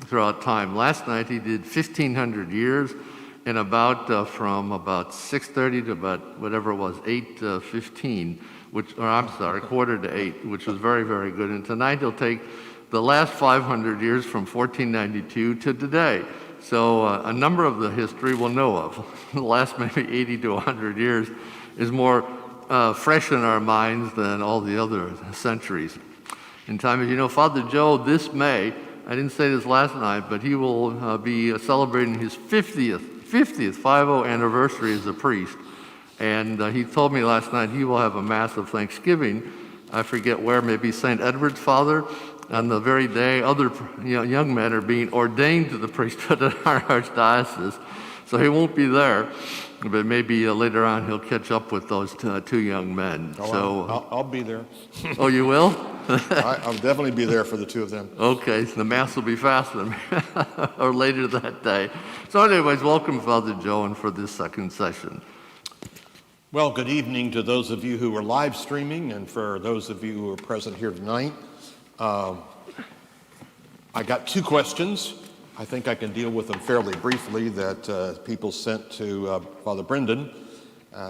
throughout time. Last night he did 1,500 years, and from about 6:30 to about whatever it was, 8:15, quarter to 8, which was very, very good. And tonight he'll take the last 500 years from 1492 to today. So a number of the history we'll know of. The last maybe 80 to 100 years is more fresh in our minds than all the other centuries. In time, as you know, Father Joe this May, I didn't say this last night, but he will be celebrating his 50th anniversary as a priest. And he told me last night he will have a Mass of Thanksgiving. I forget where, maybe St. Edward's, Father. On the very day other young men are being ordained to the priesthood at our archdiocese. So he won't be there, but maybe later on he'll catch up with those two young men. I'll be there. Oh, you will? I'll definitely be there for the two of them. Okay, so the Mass will be faster or later that day. So anyways, welcome Father Joe and for this second session. Well, good evening to those of you who are live streaming and for those of you who are present here tonight. I got two questions. I think I can deal with them fairly briefly that people sent to Father Brendan.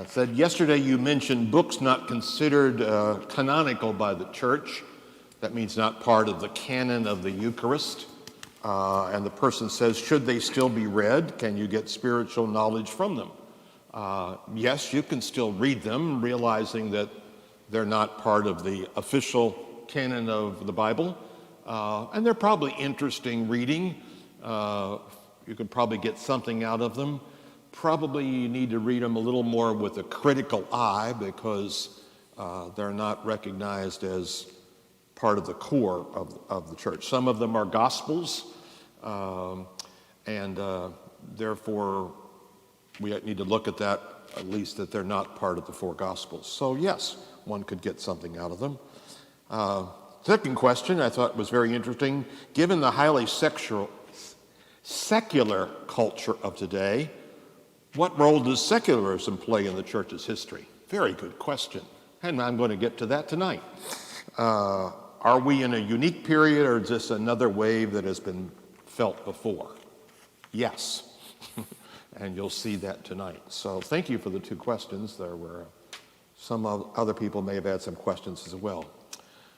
Said, yesterday you mentioned books not considered canonical by the Church. That means not part of the canon of the Eucharist. And the person says, should they still be read? Can you get spiritual knowledge from them? Yes, you can still read them, realizing that they're not part of the official canon of the Bible. And they're probably interesting reading. You could probably get something out of them. Probably you need to read them a little more with a critical eye because they're not recognized as part of the core of the Church. Some of them are Gospels, and therefore we need to look at that, at least that they're not part of the four Gospels. So yes, one could get something out of them. Second question I thought was very interesting. Given the highly secular culture of today, what role does secularism play in the Church's history? Very good question, and I'm going to get to that tonight. Are we in a unique period, or is this another wave that has been felt before? Yes, and you'll see that tonight. So thank you for the two questions. There were some other people may have had some questions as well.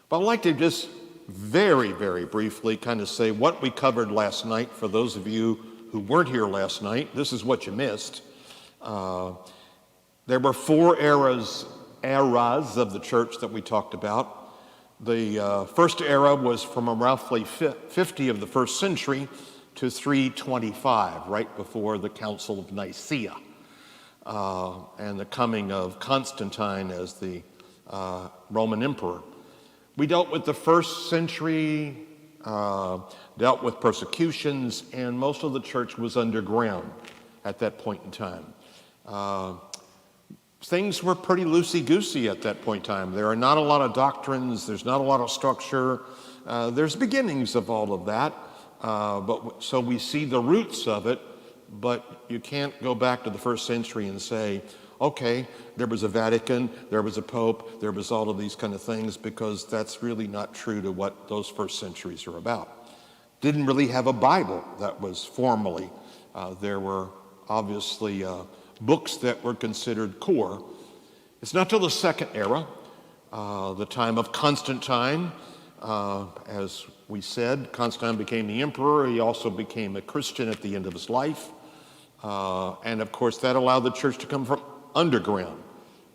But I'd like to just very, very briefly kind of say what we covered last night. For those of you who weren't here last night, this is what you missed. There were four eras of the Church that we talked about. The first era was from roughly 50 of the first century to 325, right before the Council of Nicaea, and the coming of Constantine as the Roman emperor. We dealt with the first century, dealt with persecutions, and most of the Church was underground at that point in time. Things were pretty loosey-goosey at that point in time. There are not a lot of doctrines, there's not a lot of structure, there's beginnings of all of that, so we see the roots of it, but you can't go back to the first century and say, okay, there was a Vatican, there was a Pope, there was all of these kind of things, because that's really not true to what those first centuries are about. Didn't really have a Bible that was formally. There were obviously books that were considered core. It's not till the second era, the time of Constantine. As we said, Constantine became the emperor. He also became a Christian at the end of his life. And of course, that allowed the Church to come from underground.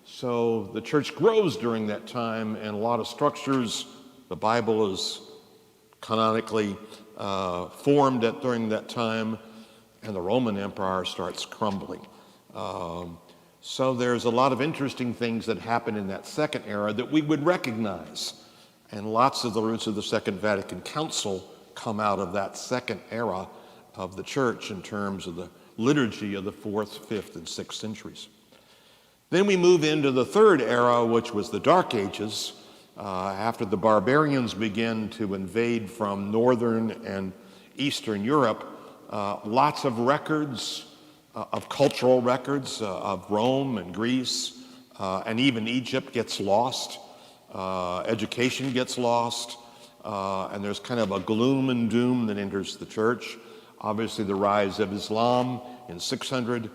So the Church grows during that time, and a lot of structures. The Bible is canonically formed during that time, and the Roman Empire starts crumbling. So there's a lot of interesting things that happen in that second era that we would recognize. And lots of the roots of the Second Vatican Council come out of that second era of the Church in terms of the liturgy of the 4th, 5th, and 6th centuries. Then we move into the third era, which was the Dark Ages, after the barbarians began to invade from Northern and Eastern Europe. Lots of records, of cultural records of Rome and Greece, and even Egypt gets lost. Education gets lost. and there's kind of a gloom and doom that enters the church. Obviously, the rise of Islam in 600,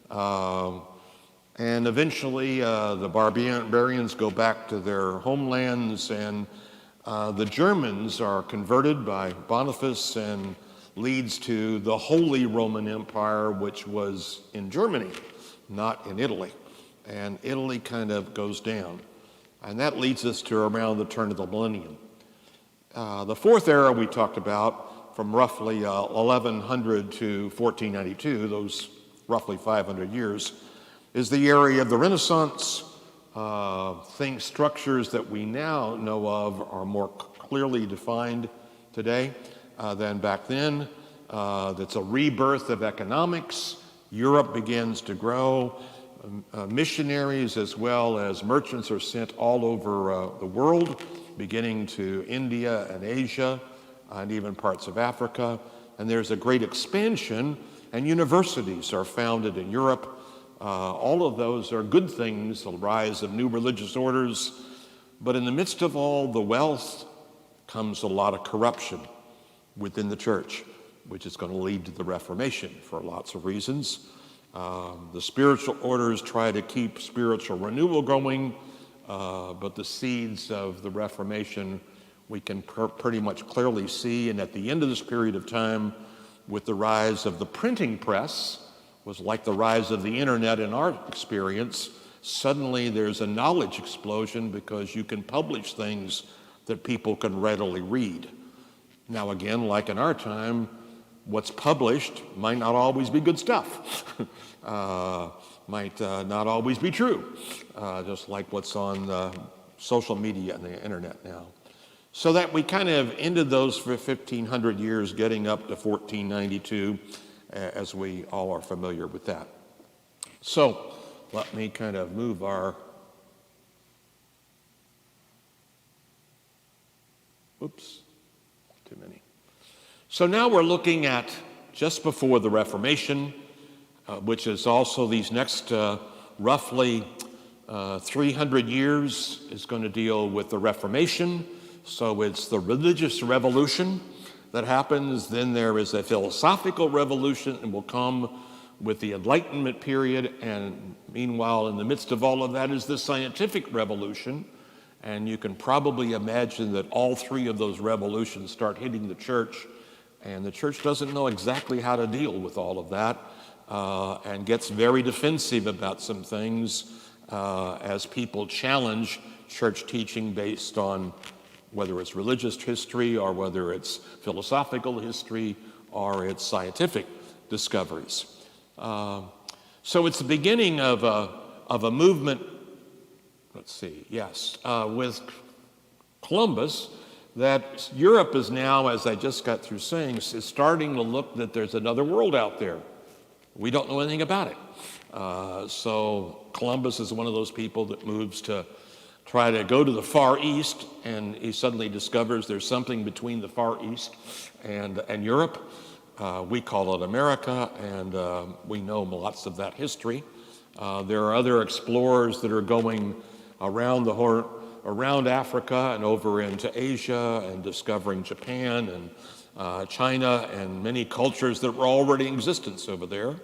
and eventually the barbarians go back to their homelands, and the Germans are converted by Boniface and leads to the Holy Roman Empire, which was in Germany, not in Italy. And Italy kind of goes down. And that leads us to around the turn of the millennium. The fourth era we talked about, from roughly 1100 to 1492, those roughly 500 years, is the area of the Renaissance. Structures that we now know of are more clearly defined today than back then. That's a rebirth of economics. Europe begins to grow. Missionaries as well as merchants are sent all over the world, beginning to India and Asia and even parts of Africa. And there's a great expansion, and universities are founded in Europe. All of those are good things, the rise of new religious orders. But in the midst of all the wealth comes a lot of corruption within the church, which is going to lead to the Reformation for lots of reasons. The spiritual orders try to keep spiritual renewal going, but the seeds of the Reformation we can pretty much clearly see. And at the end of this period of time, with the rise of the printing press, was like the rise of the internet in our experience. Suddenly there's a knowledge explosion because you can publish things that people can readily read. Now again, like in our time, what's published might not always be good stuff, might not always be true, just like what's on social media and the internet now. So that we kind of ended those for 1,500 years, getting up to 1492, as we all are familiar with that. So let me kind of move our, oops, too many. So now we're looking at just before the Reformation, which is also these next roughly 300 years is going to deal with the Reformation. So it's the religious revolution that happens. Then there is a philosophical revolution, and will come with the Enlightenment period. And meanwhile, in the midst of all of that is the scientific revolution. And you can probably imagine that all three of those revolutions start hitting the church. And the church doesn't know exactly how to deal with all of that, and gets very defensive about some things as people challenge church teaching based on whether it's religious history or whether it's philosophical history or it's scientific discoveries. So it's the beginning of a movement, with Columbus, that Europe is now, as I just got through saying, is starting to look that there's another world out there. We don't know anything about it. So Columbus is one of those people that moves to try to go to the Far East, and he suddenly discovers there's something between the Far East and Europe. We call it America, and we know lots of that history. There are other explorers that are going around Africa and over into Asia and discovering Japan and China and many cultures that were already in existence over there.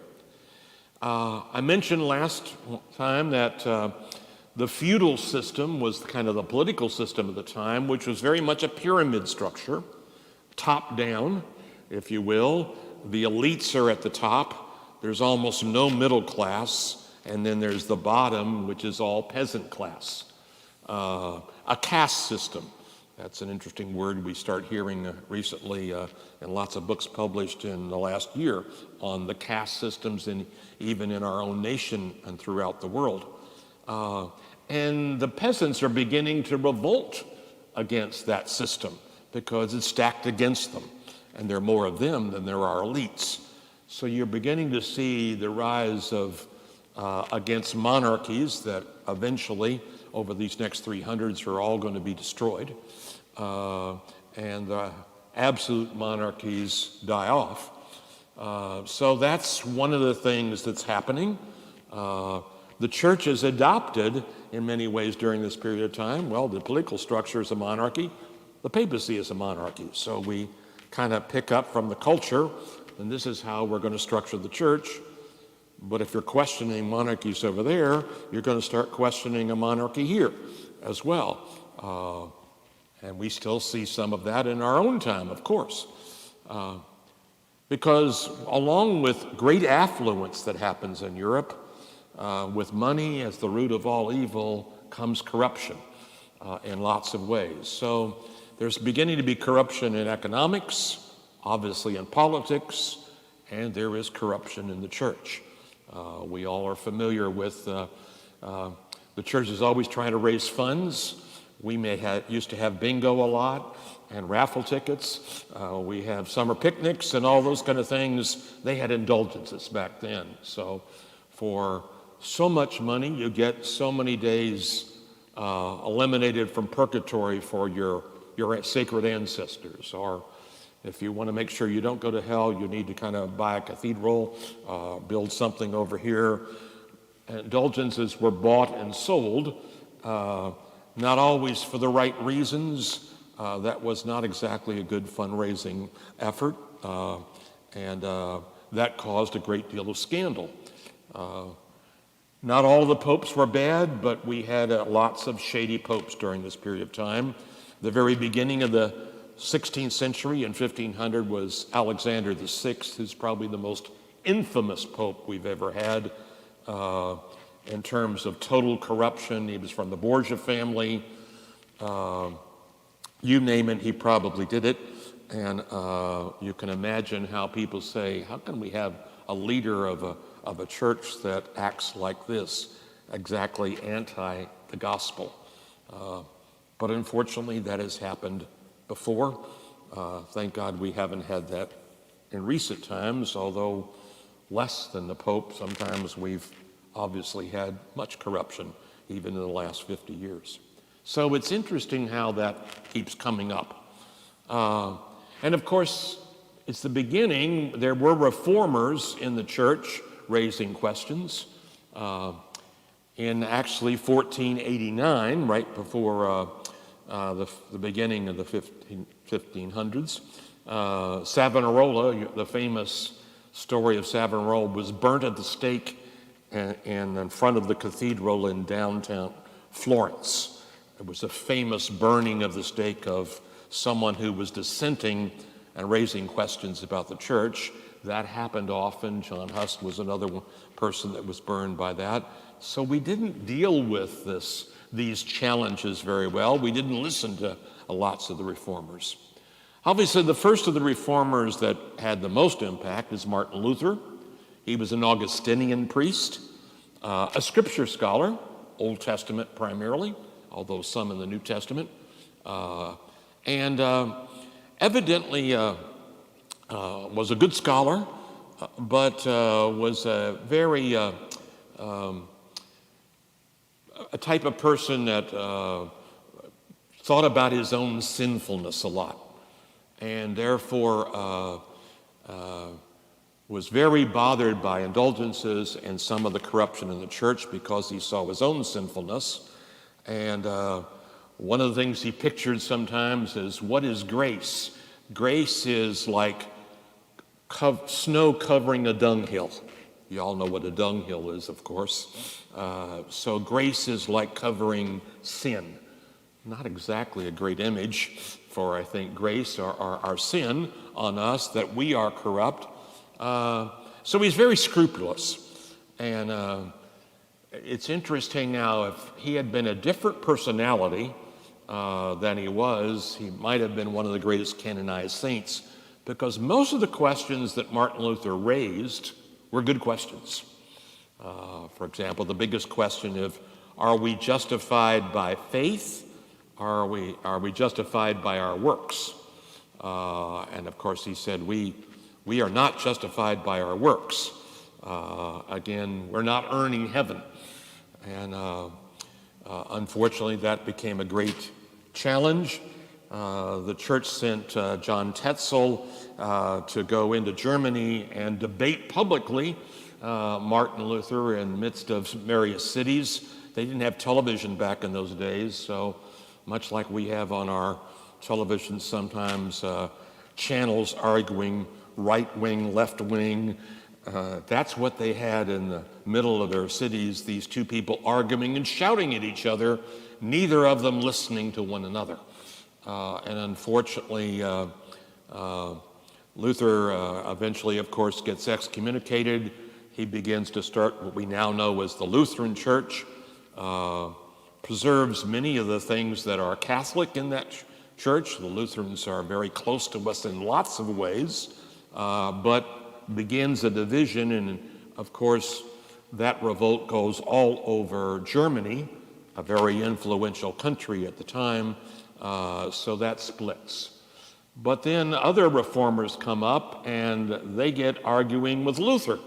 I mentioned last time that the feudal system was kind of the political system of the time, which was very much a pyramid structure, top down, if you will. The elites are at the top. There's almost no middle class. And then there's the bottom, which is all peasant class. A caste system. That's an interesting word we start hearing recently in lots of books published in the last year on the caste systems, and even in our own nation and throughout the world. And the peasants are beginning to revolt against that system because it's stacked against them, and there are more of them than there are elites. So you're beginning to see the rise of against monarchies that eventually, over these next 300s, are all going to be destroyed. And the absolute monarchies die off. So that's one of the things that's happening. The church has adopted, in many ways during this period of time, well, the political structure is a monarchy. the papacy is a monarchy. So we kind of pick up from the culture, and this is how we're going to structure the church. But if you're questioning monarchies over there, you're going to start questioning a monarchy here as well. And we still see some of that in our own time, of course. Because along with great affluence that happens in Europe, with money as the root of all evil comes corruption in lots of ways. So there's beginning to be corruption in economics, obviously in politics, and there is corruption in the church. We all are familiar with the church is always trying to raise funds. We used to have bingo a lot and raffle tickets. We have summer picnics and all those kind of things. They had indulgences back then. So for so much money, you get so many days eliminated from purgatory for your sacred ancestors. Or if you want to make sure you don't go to hell, you need to kind of buy a cathedral, build something over here. Indulgences were bought and sold, not always for the right reasons. That was not exactly a good fundraising effort, and that caused a great deal of scandal. Not all the popes were bad, but we had lots of shady popes during this period of time. The very beginning of the 16th century in 1500 was Alexander VI, who's probably the most infamous pope we've ever had in terms of total corruption. He was from the Borgia family. You name it, he probably did it. And you can imagine how people say, how can we have a leader of a church that acts like this, exactly anti the gospel? But unfortunately, that has happened before. Thank God we haven't had that in recent times, although less than the Pope. Sometimes we've obviously had much corruption, even in the last 50 years. So it's interesting how that keeps coming up. And of course, it's the beginning. There were reformers in the church raising questions. In actually 1489, right before the beginning of the 1500s, Savonarola, the famous story of Savonarola, was burnt at the stake in front of the cathedral in downtown Florence. It was a famous burning of the stake of someone who was dissenting and raising questions about the church. That happened often. John Huss was another person that was burned by that. So we didn't deal with these challenges very well. We didn't listen to lots of the reformers. Obviously, the first of the reformers that had the most impact is Martin Luther. He was an Augustinian priest, a scripture scholar, Old Testament primarily, although some in the New Testament, and evidently was a good scholar, but was a very a type of person that thought about his own sinfulness a lot, and therefore was very bothered by indulgences and some of the corruption in the church because he saw his own sinfulness. And one of the things he pictured sometimes is, what is grace? Grace is like snow covering a dunghill. You all know what a dunghill is, of course. So grace is like covering sin. Not exactly a great image for, I think, grace or our sin on us, that we are corrupt. So he's very scrupulous. And it's interesting now, if he had been a different personality than he was, he might have been one of the greatest canonized saints, because most of the questions that Martin Luther raised were good questions. For example, the biggest question of, are we justified by faith? Are we justified by our works? And of course he said, we are not justified by our works. Again, we're not earning heaven. And unfortunately, that became a great challenge. The church sent John Tetzel to go into Germany and debate publicly Martin Luther in the midst of various cities. They didn't have television back in those days, so much like we have on our television sometimes channels arguing right wing, left wing. That's what they had in the middle of their cities, these two people arguing and shouting at each other, neither of them listening to one another. And unfortunately, Luther eventually, of course, gets excommunicated. He begins to start what we now know as the Lutheran Church, preserves many of the things that are Catholic in that church. The Lutherans are very close to us in lots of ways, but begins a division, and of course, that revolt goes all over Germany, a very influential country at the time, so that splits. But then other reformers come up and they get arguing with Luther.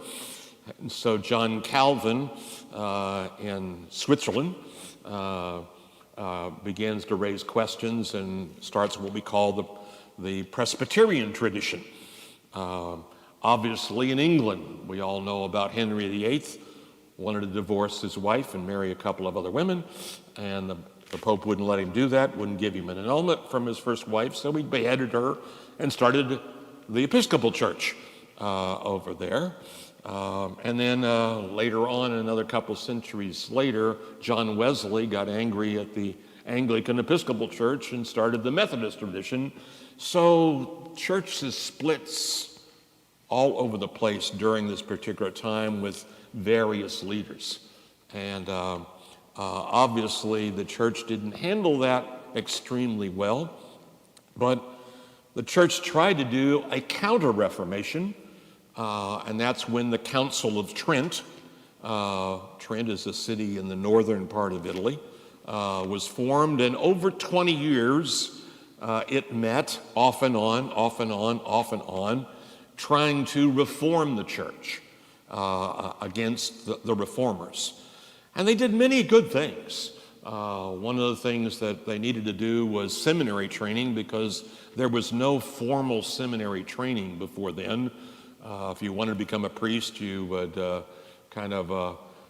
And so John Calvin in Switzerland begins to raise questions and starts what we call the Presbyterian tradition. Obviously in England, we all know about Henry VIII, wanted to divorce his wife and marry a couple of other women, and the Pope wouldn't let him do that, wouldn't give him an annulment from his first wife, so he beheaded her and started the Episcopal Church over there. And then later on, another couple centuries later, John Wesley got angry at the Anglican Episcopal Church and started the Methodist tradition. So churches splits all over the place during this particular time with various leaders. And obviously the church didn't handle that extremely well, but the church tried to do a counter-reformation, and that's when the Council of Trent, Trent is a city in the northern part of Italy, was formed, and over 20 years it met off and on, trying to reform the church against the reformers. And they did many good things. One of the things that they needed to do was seminary training, because there was no formal seminary training before then. If you wanted to become a priest, you would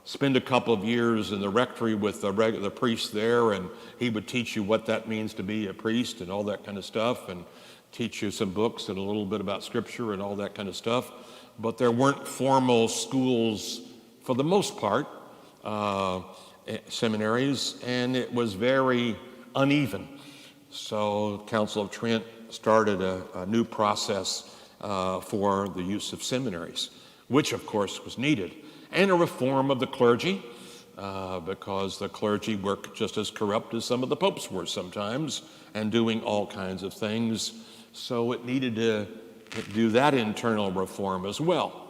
spend a couple of years in the rectory with the priest there, and he would teach you what that means to be a priest and all that kind of stuff, and teach you some books and a little bit about scripture and all that kind of stuff. But there weren't formal schools for the most part, seminaries, and it was very uneven. So Council of Trent started a new process for the use of seminaries, which of course was needed, and a reform of the clergy, because the clergy were just as corrupt as some of the popes were sometimes, and doing all kinds of things. So it needed to do that internal reform as well.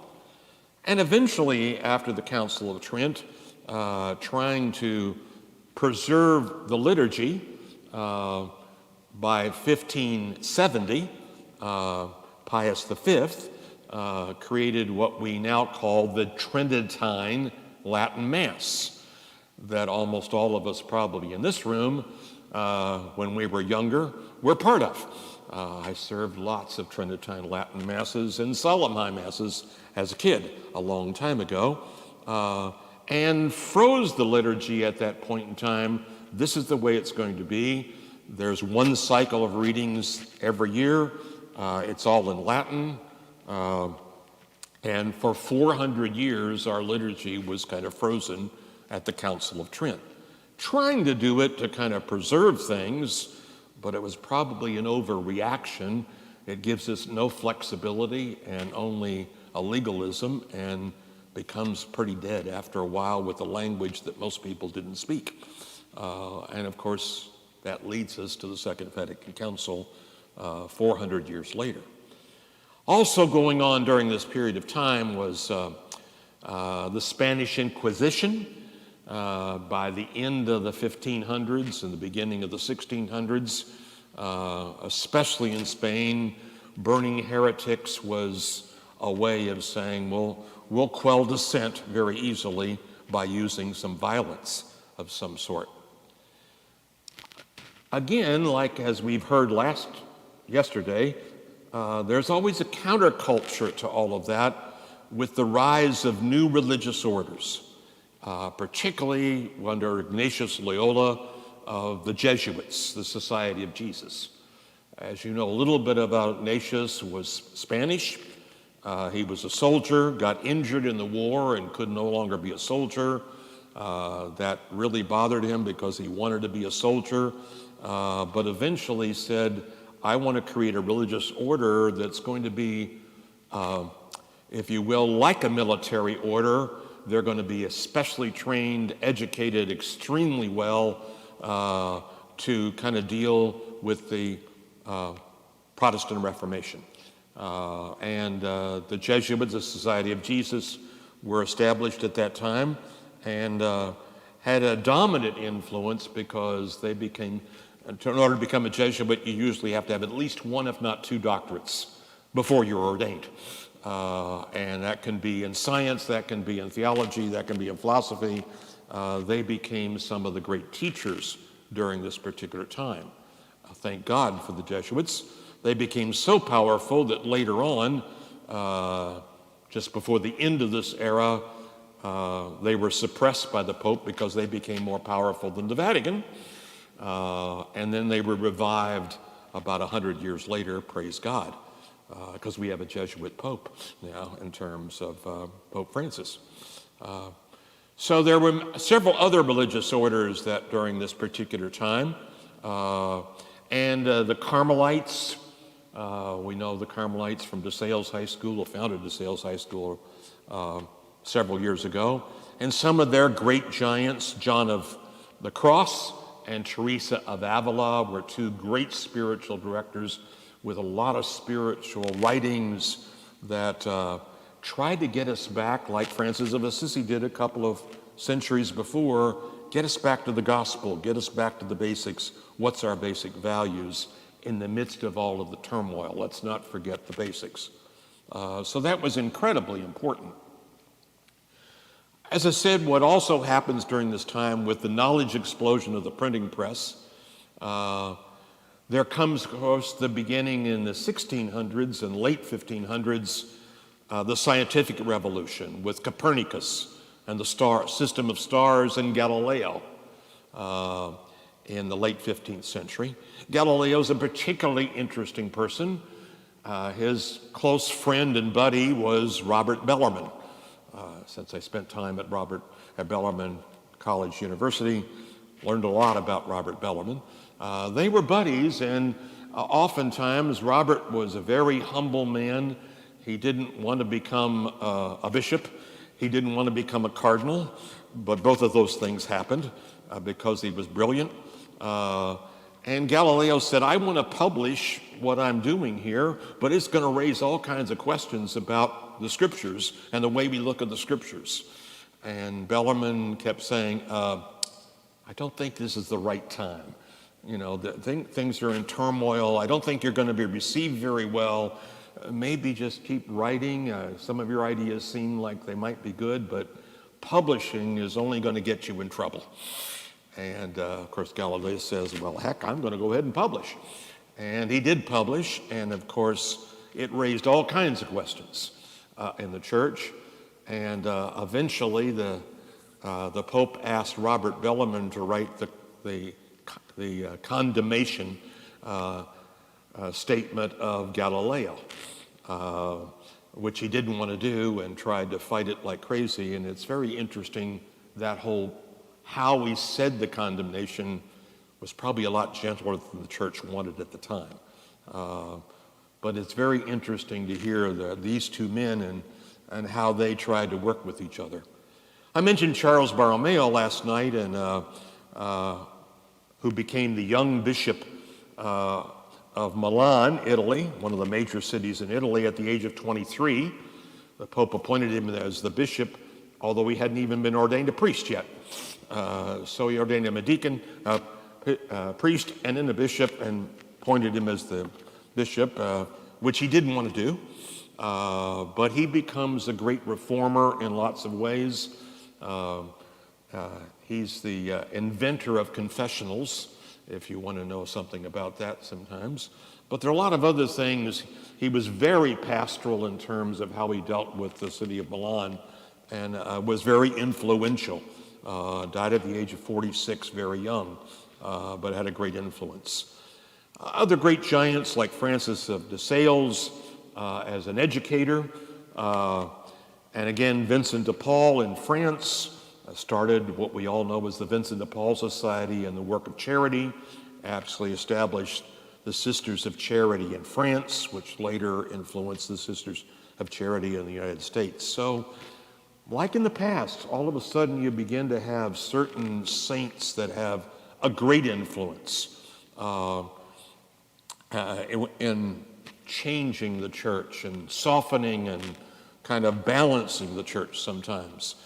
And eventually, after the Council of Trent, trying to preserve the liturgy, by 1570, Pius V created what we now call the Tridentine Latin Mass, that almost all of us probably in this room, when we were younger, were part of. I served lots of Tridentine Latin Masses and solemn high Masses as a kid, a long time ago, and froze the liturgy at that point in time. This is the way it's going to be. There's one cycle of readings every year. It's all in Latin. And for 400 years, our liturgy was kind of frozen at the Council of Trent, trying to do it to kind of preserve things, but it was probably an overreaction. It gives us no flexibility and only a legalism, and becomes pretty dead after a while with a language that most people didn't speak. And of course, that leads us to the Second Vatican Council 400 years later. Also going on during this period of time was the Spanish Inquisition. By the end of the 1500s and the beginning of the 1600s, especially in Spain, burning heretics was a way of saying, well, we'll quell dissent very easily by using some violence of some sort. Again, like as we've heard yesterday, there's always a counterculture to all of that with the rise of new religious orders, particularly under Ignatius Loyola of the Jesuits, the Society of Jesus. As you know, a little bit about Ignatius was Spanish. He was a soldier, got injured in the war and could no longer be a soldier. That really bothered him because he wanted to be a soldier, but eventually said, I want to create a religious order that's going to be, if you will, like a military order. They're going to be especially trained, educated extremely well to kind of deal with the Protestant Reformation. And the Jesuits, the Society of Jesus, were established at that time and had a dominant influence because they became, in order to become a Jesuit, you usually have to have at least one, if not two doctorates before you're ordained. And that can be in science, that can be in theology, that can be in philosophy. They became some of the great teachers during this particular time. Thank God for the Jesuits. They became so powerful that later on, just before the end of this era, they were suppressed by the Pope because they became more powerful than the Vatican. And then they were revived about 100 years later, praise God, because we have a Jesuit Pope now in terms of Pope Francis. So there were several other religious orders that during this particular time. And the Carmelites, we know the Carmelites from DeSales High School, founded DeSales High School several years ago. And some of their great giants, John of the Cross and Teresa of Avila, were two great spiritual directors with a lot of spiritual writings that tried to get us back, like Francis of Assisi did a couple of centuries before, get us back to the gospel, get us back to the basics. What's our basic values in the midst of all of the turmoil? Let's not forget the basics. So that was incredibly important. As I said, what also happens during this time with the knowledge explosion of the printing press, there comes, of course, the beginning in the 1600s and late 1500s, the scientific revolution with Copernicus and the star system of stars and Galileo in the late 15th century. Galileo is a particularly interesting person. His close friend and buddy was Robert Bellarmine. Since I spent time at Bellarmine College University, learned a lot about Robert Bellarmine. They were buddies, and oftentimes Robert was a very humble man. He didn't want to become a bishop. He didn't want to become a cardinal, but both of those things happened because he was brilliant. And Galileo said, I want to publish what I'm doing here, but it's going to raise all kinds of questions about the scriptures and the way we look at the scriptures. And Bellarmine kept saying, I don't think this is the right time. You know, things are in turmoil. I don't think you're going to be received very well. Maybe just keep writing. Some of your ideas seem like they might be good, but publishing is only going to get you in trouble. And of course, Galileo says, well, heck, I'm going to go ahead and publish. And he did publish, and of course, it raised all kinds of questions in the church. And eventually, the Pope asked Robert Bellarmine to write the condemnation statement of Galileo, which he didn't want to do and tried to fight it like crazy. And it's very interesting, that whole how he said the condemnation was probably a lot gentler than the church wanted at the time. But it's very interesting to hear these two men and how they tried to work with each other. I mentioned Charles Baromeo last night, and who became the young bishop of Milan, Italy, one of the major cities in Italy, at the age of 23. The Pope appointed him as the bishop, although he hadn't even been ordained a priest yet. So he ordained him a deacon, priest, and then a bishop, and appointed him as the bishop, which he didn't want to do. But he becomes a great reformer in lots of ways. He's the inventor of confessionals, if you want to know something about that sometimes. But there are a lot of other things. He was very pastoral in terms of how he dealt with the city of Milan, and was very influential. Died at the age of 46, very young, but had a great influence. Other great giants like Francis of de Sales as an educator, and again Vincent de Paul in France started what we all know as the Vincent de Paul Society and the work of charity, actually established the Sisters of Charity in France, which later influenced the Sisters of Charity in the United States. So, like in the past, all of a sudden you begin to have certain saints that have a great influence in changing the church and softening and kind of balancing the church sometimes.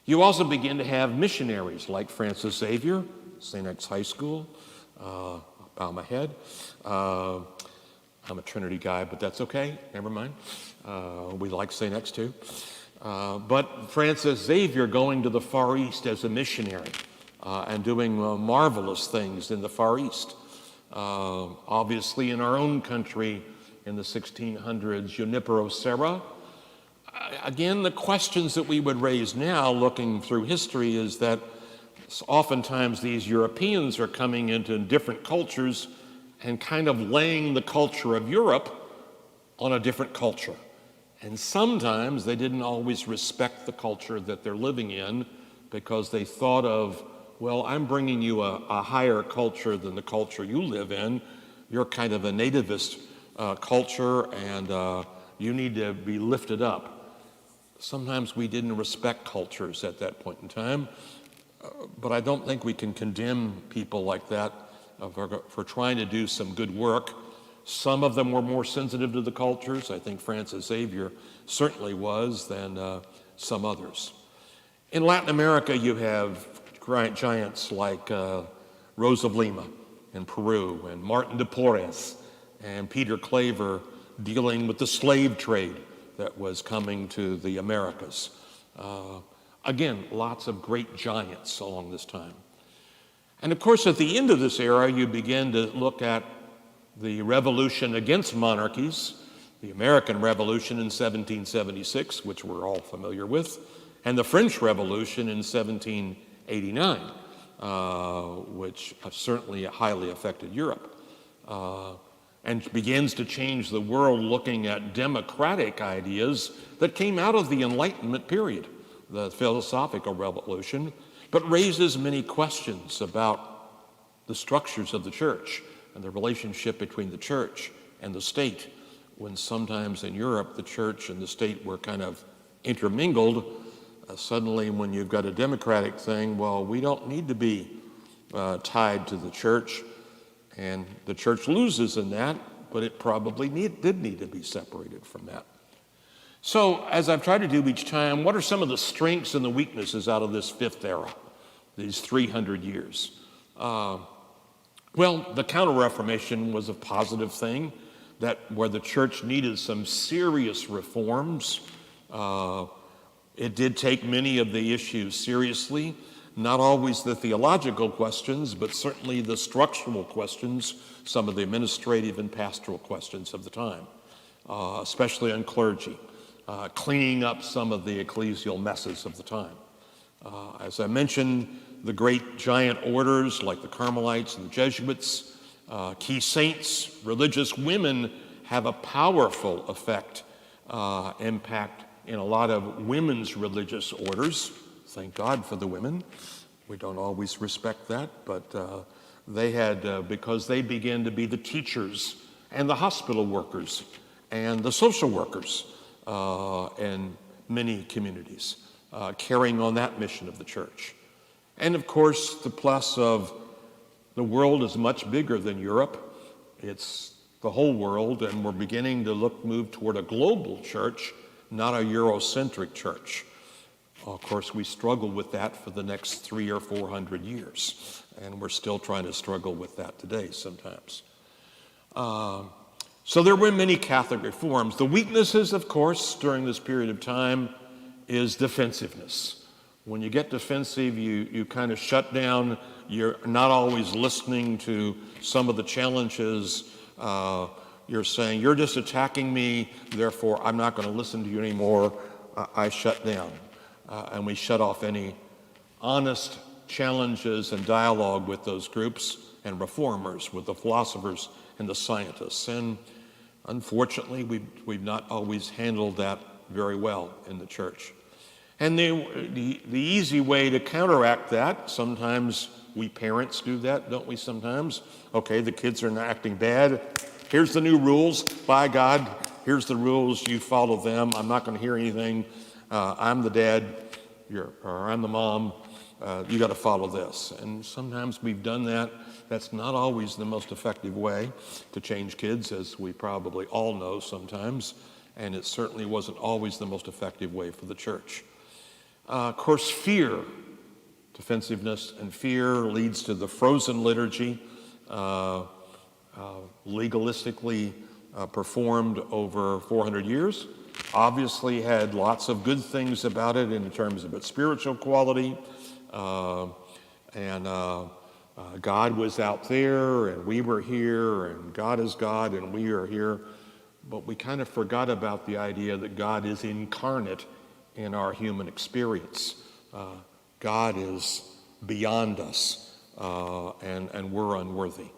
You also begin to have missionaries like Francis Xavier, St. X High School. Bow my head. I'm a Trinity guy, but that's okay. Never mind. We like St. X too. But Francis Xavier going to the Far East as a missionary and doing marvelous things in the Far East. Obviously, in our own country in the 1600s, Junipero Serra. Again, the questions that we would raise now, looking through history, is that oftentimes these Europeans are coming into different cultures and kind of laying the culture of Europe on a different culture. And sometimes they didn't always respect the culture that they're living in because they thought of, well, I'm bringing you a higher culture than the culture you live in. You're kind of a nativist culture, and you need to be lifted up. Sometimes we didn't respect cultures at that point in time, but I don't think we can condemn people like that for trying to do some good work. Some of them were more sensitive to the cultures. I think Francis Xavier certainly was than some others. In Latin America, you have giants like Rose of Lima in Peru, and Martin de Porres, and Peter Claver dealing with the slave trade that was coming to the Americas. Again, lots of great giants along this time. And of course, at the end of this era, you begin to look at the revolution against monarchies, the American Revolution in 1776, which we're all familiar with, and the French Revolution in 1789, which certainly highly affected Europe, and begins to change the world, looking at democratic ideas that came out of the Enlightenment period, the philosophical revolution, but raises many questions about the structures of the church and the relationship between the church and the state, when sometimes in Europe the church and the state were kind of intermingled. Suddenly, when you've got a democratic thing, well, we don't need to be tied to the church, and the church loses in that, but it probably did need to be separated from that. So, as I've tried to do each time, what are some of the strengths and the weaknesses out of this fifth era, these 300 years? Well, the Counter-Reformation was a positive thing, that where the church needed some serious reforms. It did take many of the issues seriously, not always the theological questions, but certainly the structural questions, some of the administrative and pastoral questions of the time, especially on clergy, cleaning up some of the ecclesial messes of the time. As I mentioned, the great giant orders like the Carmelites and the Jesuits, key saints, religious women have a powerful impact in a lot of women's religious orders. Thank God for the women. We don't always respect that, but they had, because they began to be the teachers and the hospital workers and the social workers in many communities, carrying on that mission of the church. And of course, the plus of the world is much bigger than Europe. It's the whole world, and we're beginning to move toward a global church, not a Eurocentric church. Of course, we struggle with that for the next 300 or 400 years, and we're still trying to struggle with that today sometimes. So there were many Catholic reforms. The weaknesses, of course, during this period of time is defensiveness. When you get defensive, you kind of shut down. You're not always listening to some of the challenges. You're saying, you're just attacking me, therefore I'm not going to listen to you anymore. I shut down. And we shut off any honest challenges and dialogue with those groups and reformers, with the philosophers and the scientists. And unfortunately, we've not always handled that very well in the church. And the easy way to counteract that, sometimes we parents do that, don't we sometimes? Okay, the kids are not acting bad. Here's the new rules. By God, here's the rules. You follow them. I'm not going to hear anything. I'm the dad, or I'm the mom. You got to follow this. And sometimes we've done that. That's not always the most effective way to change kids, as we probably all know sometimes. And it certainly wasn't always the most effective way for the church. Of course, fear, defensiveness and fear leads to the Frozen Liturgy, legalistically performed over 400 years. Obviously had lots of good things about it in terms of its spiritual quality. God was out there and we were here, and God is God and we are here. But we kind of forgot about the idea that God is incarnate in our human experience. God is beyond us, and we're unworthy.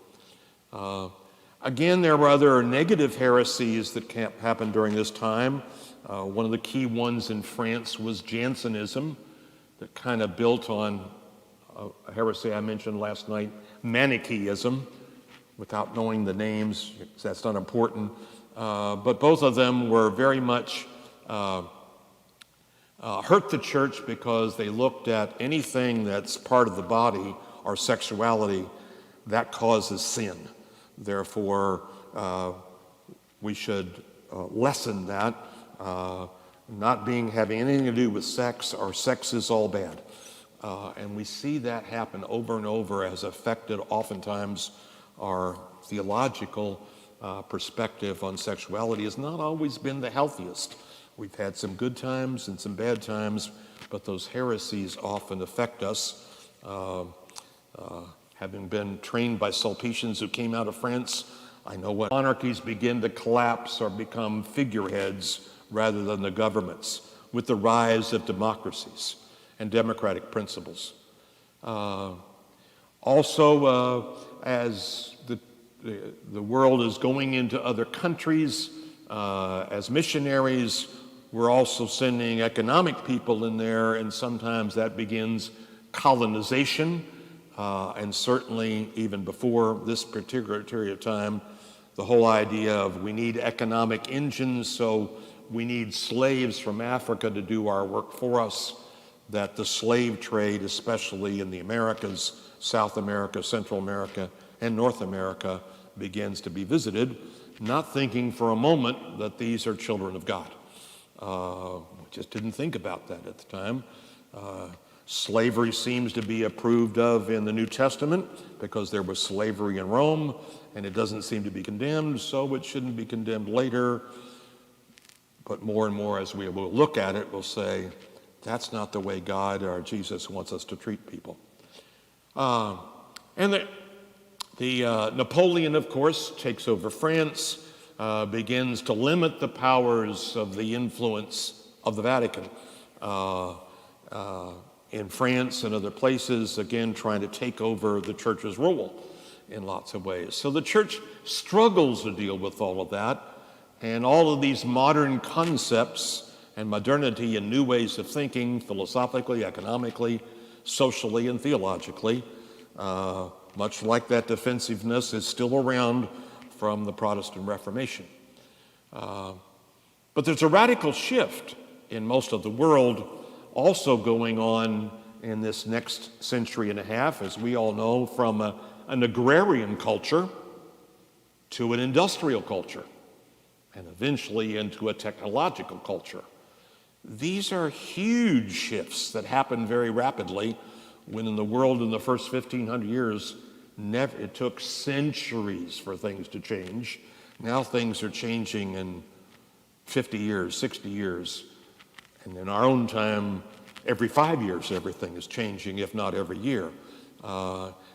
Again, there were other negative heresies that happened during this time. One of the key ones in France was Jansenism, that kind of built on a heresy I mentioned last night, Manichaeism, without knowing the names, that's not important. But both of them were very much hurt the church because they looked at anything that's part of the body or sexuality that causes sin. Therefore, we should lessen that, having anything to do with sex, or sex is all bad. And we see that happen over and over, as affected oftentimes our theological perspective on sexuality has not always been the healthiest. We've had some good times and some bad times, but those heresies often affect us. Having been trained by Sulpicians who came out of France, I know when monarchies begin to collapse or become figureheads rather than the governments, with the rise of democracies and democratic principles. Also, as the world is going into other countries, as missionaries, we're also sending economic people in there, and sometimes that begins colonization. And certainly, even before this particular period of time, the whole idea of we need economic engines, so we need slaves from Africa to do our work for us, that the slave trade, especially in the Americas, South America, Central America, and North America, begins to be visited, not thinking for a moment that these are children of God. We just didn't think about that at the time. Slavery seems to be approved of in the New Testament because there was slavery in Rome, and it doesn't seem to be condemned, so it shouldn't be condemned later. But more and more, as we will look at it, we'll say, that's not the way God or Jesus wants us to treat people. And Napoleon, of course, takes over France, begins to limit the powers of the influence of the Vatican in France and other places, again trying to take over the church's role in lots of ways. So the church struggles to deal with all of that, and all of these modern concepts and modernity and new ways of thinking, philosophically, economically, socially, and theologically, much like that defensiveness is still around from the Protestant Reformation. But there's a radical shift in most of the world also going on in this next century and a half, as we all know, from an agrarian culture to an industrial culture, and eventually into a technological culture. These are huge shifts that happen very rapidly, when in the world in the first 1,500 years, it took centuries for things to change. Now things are changing in 50 years, 60 years. And in our own time, every 5 years, everything is changing, if not every year.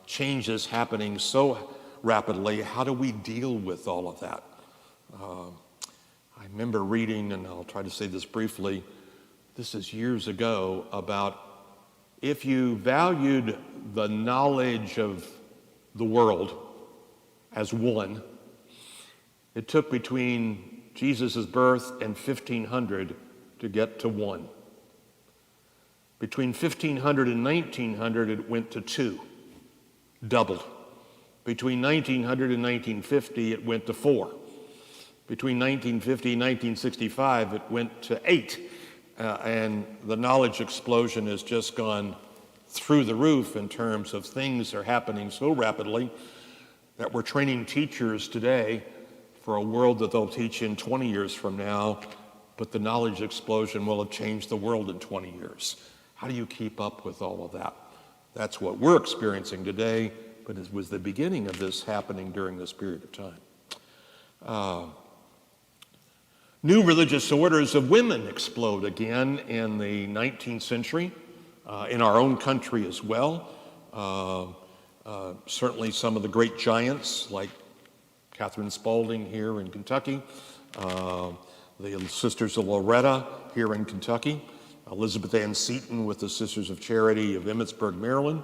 Change is happening so rapidly. How do we deal with all of that? I remember reading, and I'll try to say this briefly, this is years ago, about if you valued the knowledge of the world as one, It took between Jesus' birth and 1500 to get to 1. Between 1500 and 1900, it went to 2, doubled. Between 1900 and 1950, it went to 4. Between 1950 and 1965, it went to 8. And the knowledge explosion has just gone through the roof in terms of things are happening so rapidly that we're training teachers today for a world that they'll teach in 20 years from now, but the knowledge explosion will have changed the world in 20 years. How do you keep up with all of that? That's what we're experiencing today, but it was the beginning of this happening during this period of time. New religious orders of women explode again in the 19th century, in our own country as well. Certainly some of the great giants like Catherine Spalding here in Kentucky, the Sisters of Loretta here in Kentucky, Elizabeth Ann Seton with the Sisters of Charity of Emmitsburg, Maryland,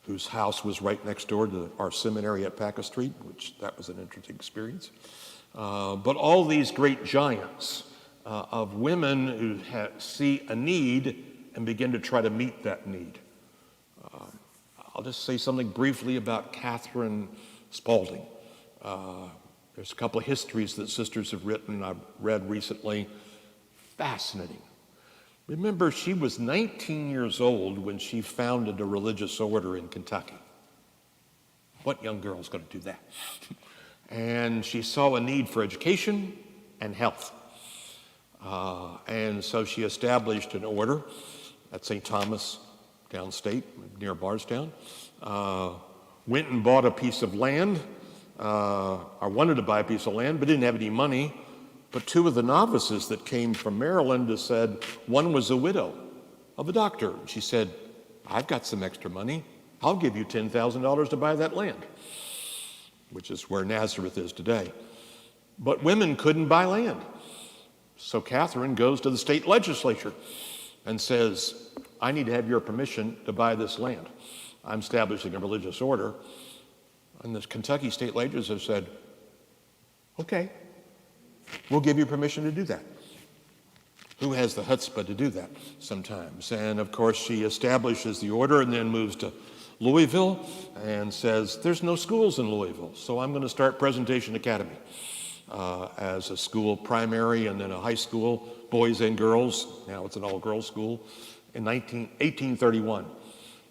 whose house was right next door to our seminary at Paca Street, which that was an interesting experience. But all these great giants of women who see a need and begin to try to meet that need. I'll just say something briefly about Catherine Spalding. There's a couple of histories that sisters have written I've read recently. Fascinating. Remember, she was 19 years old when she founded a religious order in Kentucky. What young girl is going to do that? And she saw a need for education and health. And so she established an order at St. Thomas downstate near Bardstown. Went and bought a piece of land, or wanted to buy a piece of land, but didn't have any money. But two of the novices that came from Maryland said, one was a widow of a doctor. She said, I've got some extra money. I'll give you $10,000 to buy that land, which is where Nazareth is today. But women couldn't buy land. So Catherine goes to the state legislature and says, I need to have your permission to buy this land. I'm establishing a religious order. And the Kentucky state legislature said, okay, we'll give you permission to do that. Who has the chutzpah to do that sometimes? And of course, she establishes the order and then moves to Louisville and says, there's no schools in Louisville, so I'm going to start Presentation Academy as a school primary and then a high school, boys and girls. Now it's an all-girls school in 1831.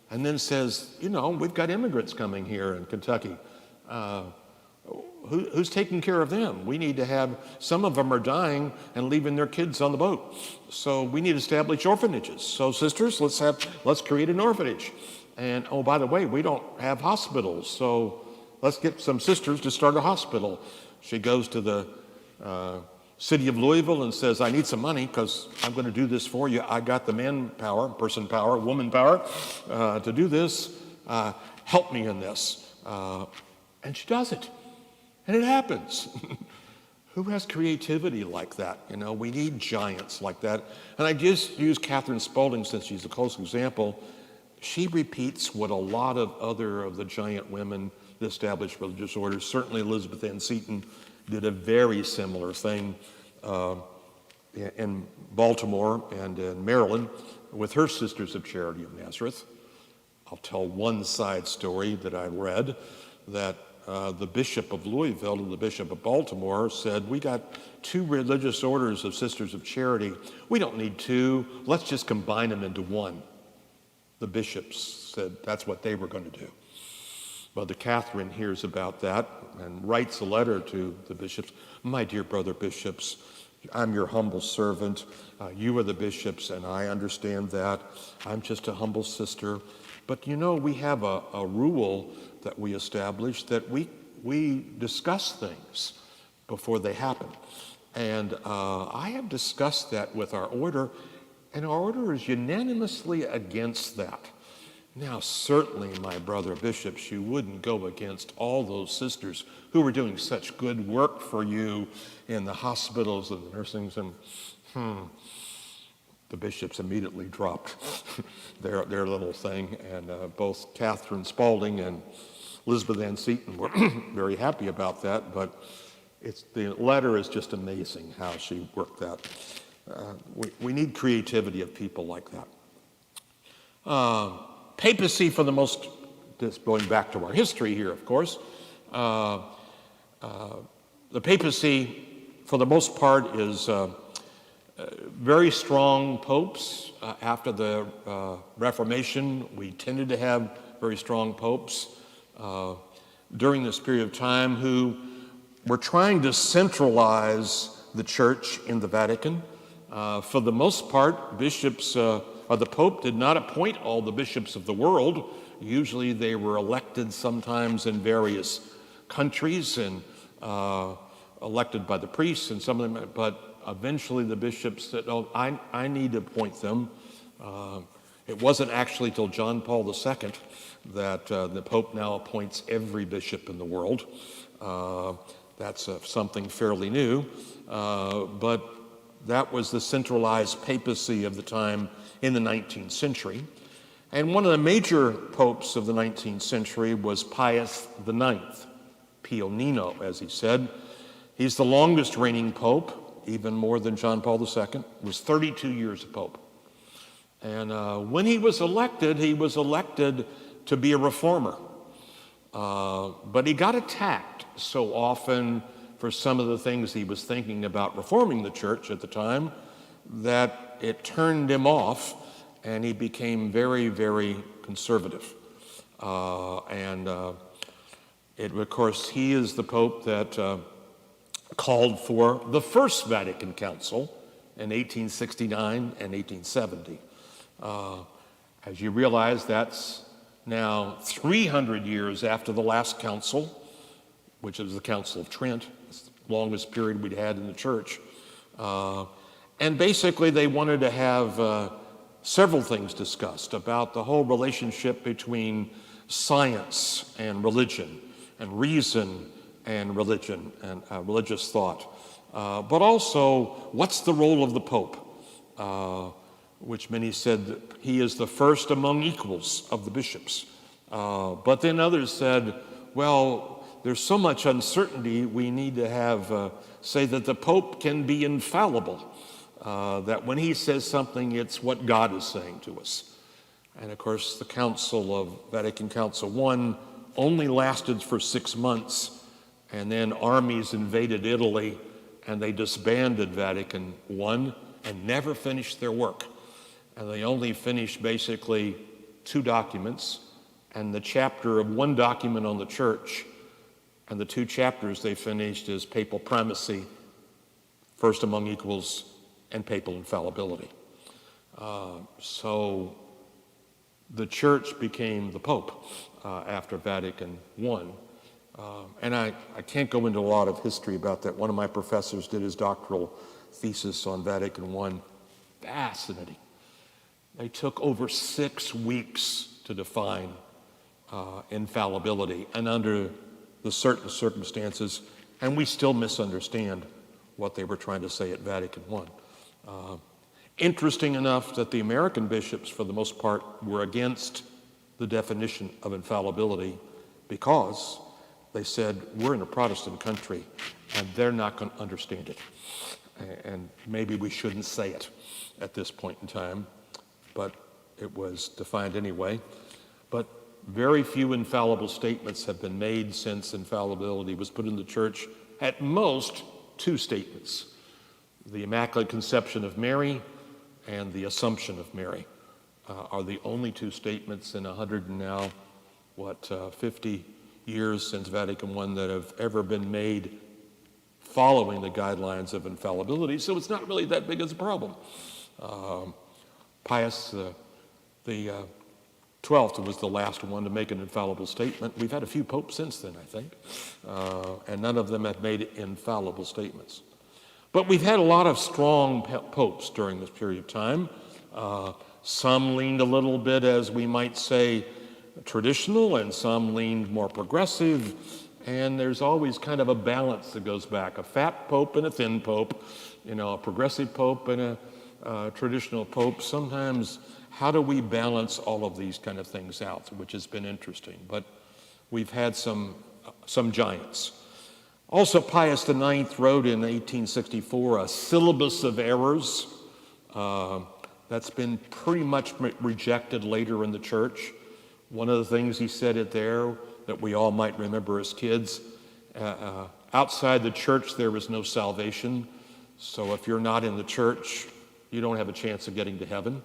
And then says, you know, we've got immigrants coming here in Kentucky. Who's taking care of them? We need to have, some of them are dying and leaving their kids on the boat. So we need to establish orphanages. So sisters, let's create an orphanage. And oh, by the way, we don't have hospitals. So let's get some sisters to start a hospital. She goes to the city of Louisville and says, I need some money because I'm going to do this for you. I got the manpower, person power, woman power to do this. Help me in this. And she does it. And it happens. Who has creativity like that? You know, we need giants like that. And I just use Catherine Spalding since she's a close example. She repeats what a lot of other of the giant women that established religious orders, certainly Elizabeth Ann Seton did a very similar thing in Baltimore and in Maryland with her Sisters of Charity of Nazareth. I'll tell one side story that I read that the Bishop of Louisville and the Bishop of Baltimore said, we got two religious orders of Sisters of Charity. We don't need two. Let's just combine them into one. The bishops said that's what they were going to do. Mother Catherine hears about that and writes a letter to the bishops. My dear brother bishops, I'm your humble servant. You are the bishops, and I understand that. I'm just a humble sister. But you know, we have a rule that we establish that we discuss things before they happen. And I have discussed that with our order, and our order is unanimously against that. Now, certainly, my brother bishops, you wouldn't go against all those sisters who were doing such good work for you in the hospitals and the nursing homes. The bishops immediately dropped their little thing, and both Catherine Spalding and Elizabeth Ann Seton were very happy about that, but the letter is just amazing how she worked that. We need creativity of people like that. Papacy, for the most, just going back to our history here, of course, the papacy, for the most part, is very strong popes. After the Reformation, we tended to have very strong popes during this period of time who were trying to centralize the church in the Vatican. For the most part, bishops, or the Pope did not appoint all the bishops of the world. Usually they were elected sometimes in various countries and elected by the priests and some of them, but eventually the bishops said, oh, I need to appoint them. It wasn't actually till John Paul II that the Pope now appoints every bishop in the world. That's something fairly new, but that was the centralized papacy of the time in the 19th century. And one of the major popes of the 19th century was Pius IX, Pio Nino, as he said. He's the longest reigning pope, even more than John Paul II, was 32 years a pope. And when he was elected to be a reformer. But he got attacked so often for some of the things he was thinking about reforming the church at the time that it turned him off and he became very, very conservative. Of course, he is the Pope that called for the First Vatican Council in 1869 and 1870. As you realize, that's now 300 years after the last council, which is the Council of Trent. It's the longest period we'd had in the church. And basically they wanted to have several things discussed about the whole relationship between science and religion, and reason and religion, and religious thought. But also, what's the role of the Pope? Which many said that he is the first among equals of the bishops. But then others said, well, there's so much uncertainty, we need to have, say that the Pope can be infallible, that when he says something, it's what God is saying to us. And of course, the Council of Vatican Council I only lasted for 6 months, and then armies invaded Italy, and they disbanded Vatican I and never finished their work. And they only finished basically 2 documents, and the chapter of 1 document on the church, and the 2 chapters they finished is papal primacy, first among equals, and papal infallibility. So the church became the Pope after Vatican I. And I can't go into a lot of history about that. One of my professors did his doctoral thesis on Vatican I. Fascinating. They took over 6 weeks to define infallibility, and under the certain circumstances, and we still misunderstand what they were trying to say at Vatican I. Interesting enough that the American bishops, for the most part, were against the definition of infallibility because they said, we're in a Protestant country and they're not going to understand it. And maybe we shouldn't say it at this point in time, but it was defined anyway. But very few infallible statements have been made since infallibility was put in the church. At most, 2 statements: the Immaculate Conception of Mary and the Assumption of Mary are the only 2 statements in 100 and now, 50 years since Vatican I that have ever been made following the guidelines of infallibility. So it's not really that big as a problem. Pius the 12th was the last one to make an infallible statement. We've had a few popes since then, I think, and none of them have made infallible statements. But we've had a lot of strong popes during this period of time. Some leaned a little bit, as we might say, traditional, and some leaned more progressive. And there's always kind of a balance that goes back: a fat pope and a thin pope, a progressive pope and a traditional pope. Sometimes, how do we balance all of these kind of things out, which has been interesting. But we've had some giants. Also, Pius IX wrote in 1864 a syllabus of errors. That's been pretty much rejected later in the church. One of the things he said it there that we all might remember as kids, outside the church there is no salvation. So if you're not in the church, you don't have a chance of getting to heaven.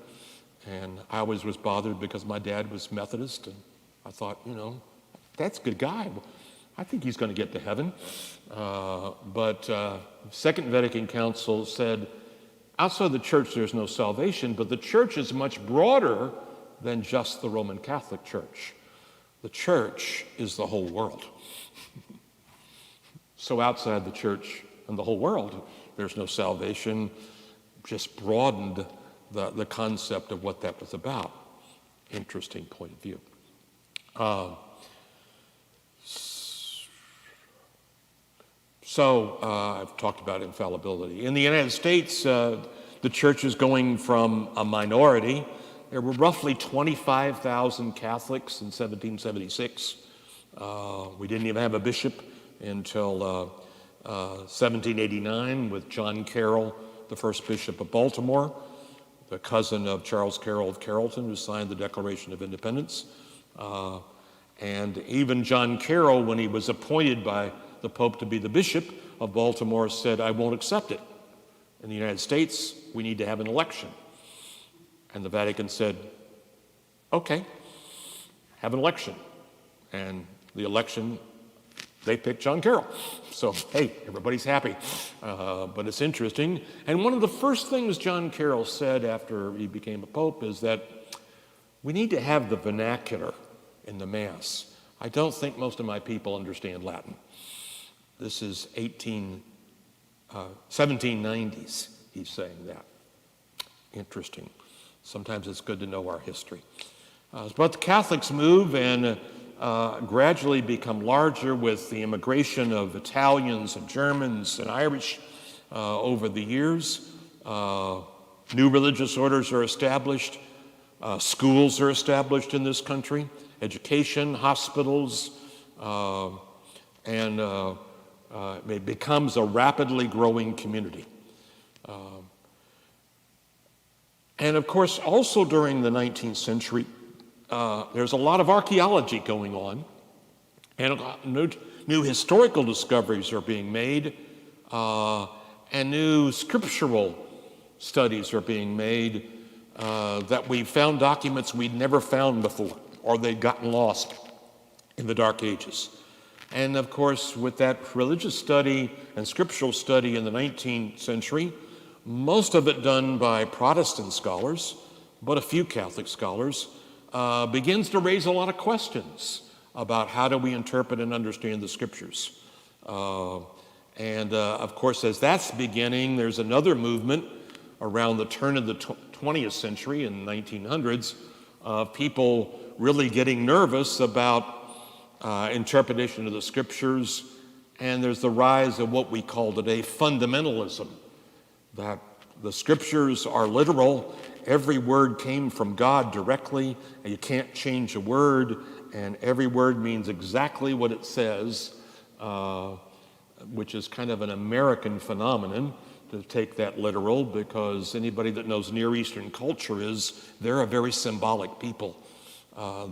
And I always was bothered because my dad was Methodist, and I thought, that's a good guy. I think he's going to get to heaven. But Second Vatican Council said, outside the church there's no salvation, but the church is much broader than just the Roman Catholic Church. The church is the whole world. So outside the church and the whole world, there's no salvation. Just broadened the concept of what that was about. Interesting point of view. I've talked about infallibility. In the United States, the church is going from a minority. There were roughly 25,000 Catholics in 1776. We didn't even have a bishop until 1789 with John Carroll, the first bishop of Baltimore, the cousin of Charles Carroll of Carrollton, who signed the Declaration of Independence. And even John Carroll, when he was appointed by the Pope to be the Bishop of Baltimore, said, I won't accept it. In the United States, we need to have an election. And the Vatican said, okay, have an election. And the election, they picked John Carroll. So, hey, everybody's happy. But it's interesting. And one of the first things John Carroll said after he became a pope is that we need to have the vernacular in the Mass. I don't think most of my people understand Latin. This is 1790s, he's saying that. Interesting. Sometimes it's good to know our history. But the Catholics move and gradually become larger with the immigration of Italians and Germans and Irish over the years. New religious orders are established. Schools are established in this country. Education, hospitals, and it becomes a rapidly growing community. And of course, also during the 19th century, there's a lot of archaeology going on, and new historical discoveries are being made, and new scriptural studies are being made that we found documents we'd never found before, or they'd gotten lost in the Dark Ages. And of course, with that religious study and scriptural study in the 19th century, most of it done by Protestant scholars, but a few Catholic scholars, begins to raise a lot of questions about how do we interpret and understand the scriptures. Of course, as that's beginning, there's another movement around the turn of the 20th century in the 1900s, people really getting nervous about interpretation of the scriptures, and there's the rise of what we call today fundamentalism, that the scriptures are literal, every word came from God directly, and you can't change a word, and every word means exactly what it says, which is kind of an American phenomenon to take that literal, because anybody that knows Near Eastern culture they're a very symbolic people.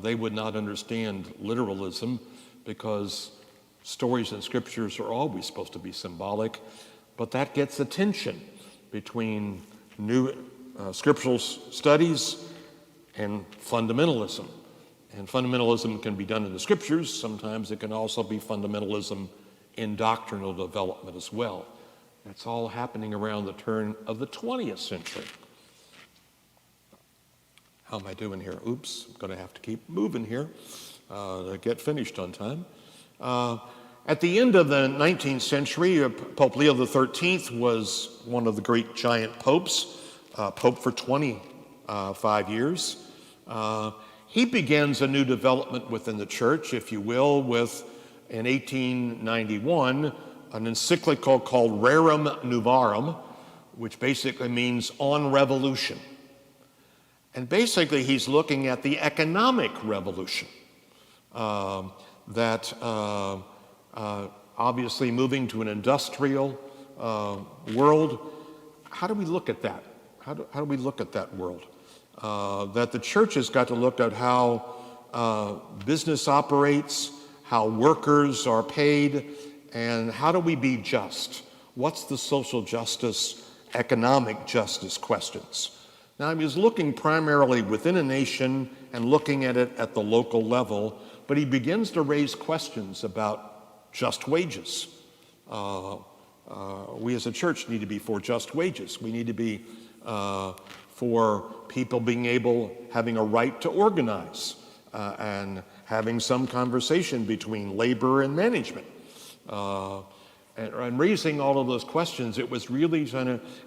They would not understand literalism because stories and scriptures are always supposed to be symbolic, but that gets attention between new scriptural studies and fundamentalism. And fundamentalism can be done in the scriptures. Sometimes it can also be fundamentalism in doctrinal development as well. That's all happening around the turn of the 20th century. How am I doing here? Oops, I'm going to have to keep moving here to get finished on time. At the end of the 19th century, Pope Leo XIII was one of the great giant popes, Pope for 25 years. He begins a new development within the church, if you will, with, in 1891, an encyclical called Rerum Novarum, which basically means on revolution. And basically, he's looking at the economic revolution. that obviously moving to an industrial world, how do we look at that? How do we look at that world? That the church has got to look at how business operates, how workers are paid, and how do we be just? What's the social justice, economic justice questions? Now, he was looking primarily within a nation and looking at it at the local level, but he begins to raise questions about just wages. We as a church need to be for just wages. We need to be for people having a right to organize and having some conversation between labor and management. And raising all of those questions, it was really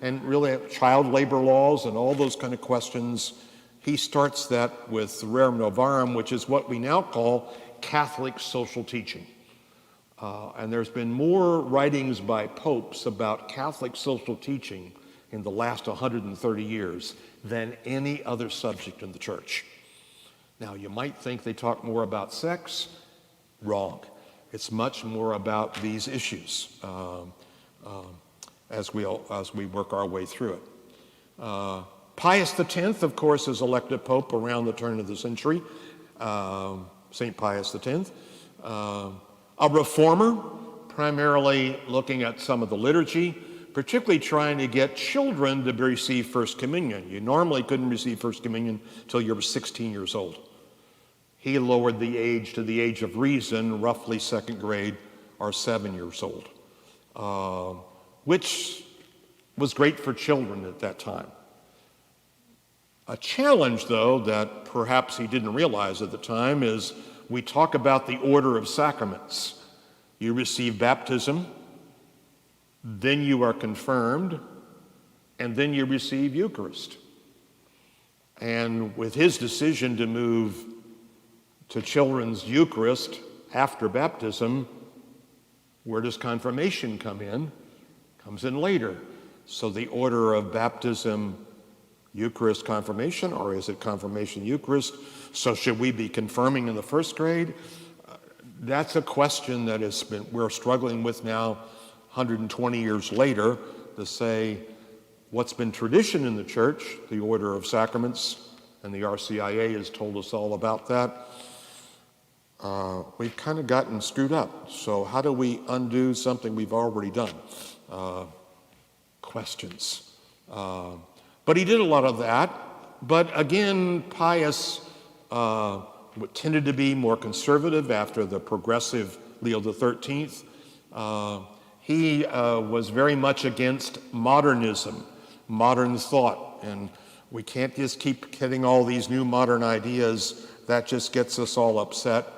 and really child labor laws and all those kind of questions. He starts that with Rerum Novarum, which is what we now call Catholic social teaching. And there's been more writings by popes about Catholic social teaching in the last 130 years than any other subject in the church. Now, you might think they talk more about sex. Wrong. It's much more about these issues as we work our way through it. Pius X, of course, is elected pope around the turn of the century, St. Pius X. A reformer, primarily looking at some of the liturgy, particularly trying to get children to receive First Communion. You normally couldn't receive First Communion until you were 16 years old. He lowered the age to the age of reason, roughly second grade or 7 years old, which was great for children at that time. A challenge, though, that perhaps he didn't realize at the time is we talk about the Order of Sacraments. You receive baptism, then you are confirmed, and then you receive Eucharist. And with his decision to move to children's Eucharist after baptism, where does confirmation come in? Comes in later. So the order of baptism, Eucharist, confirmation, or is it confirmation, Eucharist? So should we be confirming in the first grade? That's a question that we're struggling with now 120 years later to say what's been tradition in the church, the Order of Sacraments, and the RCIA has told us all about that. We've kind of gotten screwed up. So how do we undo something we've already done? Questions. But he did a lot of that. But again, Pius tended to be more conservative after the progressive Leo XIII. He was very much against modernism, modern thought. And we can't just keep getting all these new modern ideas. That just gets us all upset.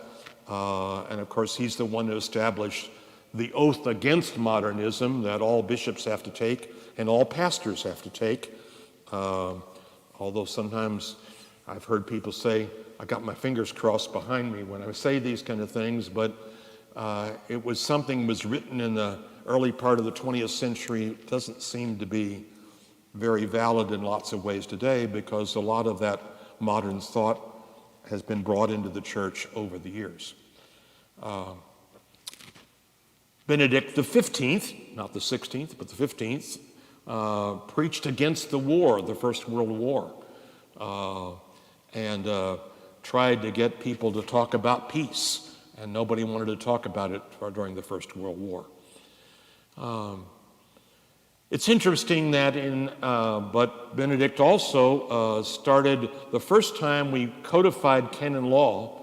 And of course, he's the one who established the oath against modernism that all bishops have to take and all pastors have to take. Although sometimes I've heard people say, I got my fingers crossed behind me when I say these kind of things, but it was something was written in the early part of the 20th century. It doesn't seem to be very valid in lots of ways today because a lot of that modern thought has been brought into the church over the years. Benedict XV, not the 16th, but the 15th, preached against the war, the First World War, and tried to get people to talk about peace, and nobody wanted to talk about it during the First World War. It's interesting that but Benedict also started the first time we codified canon law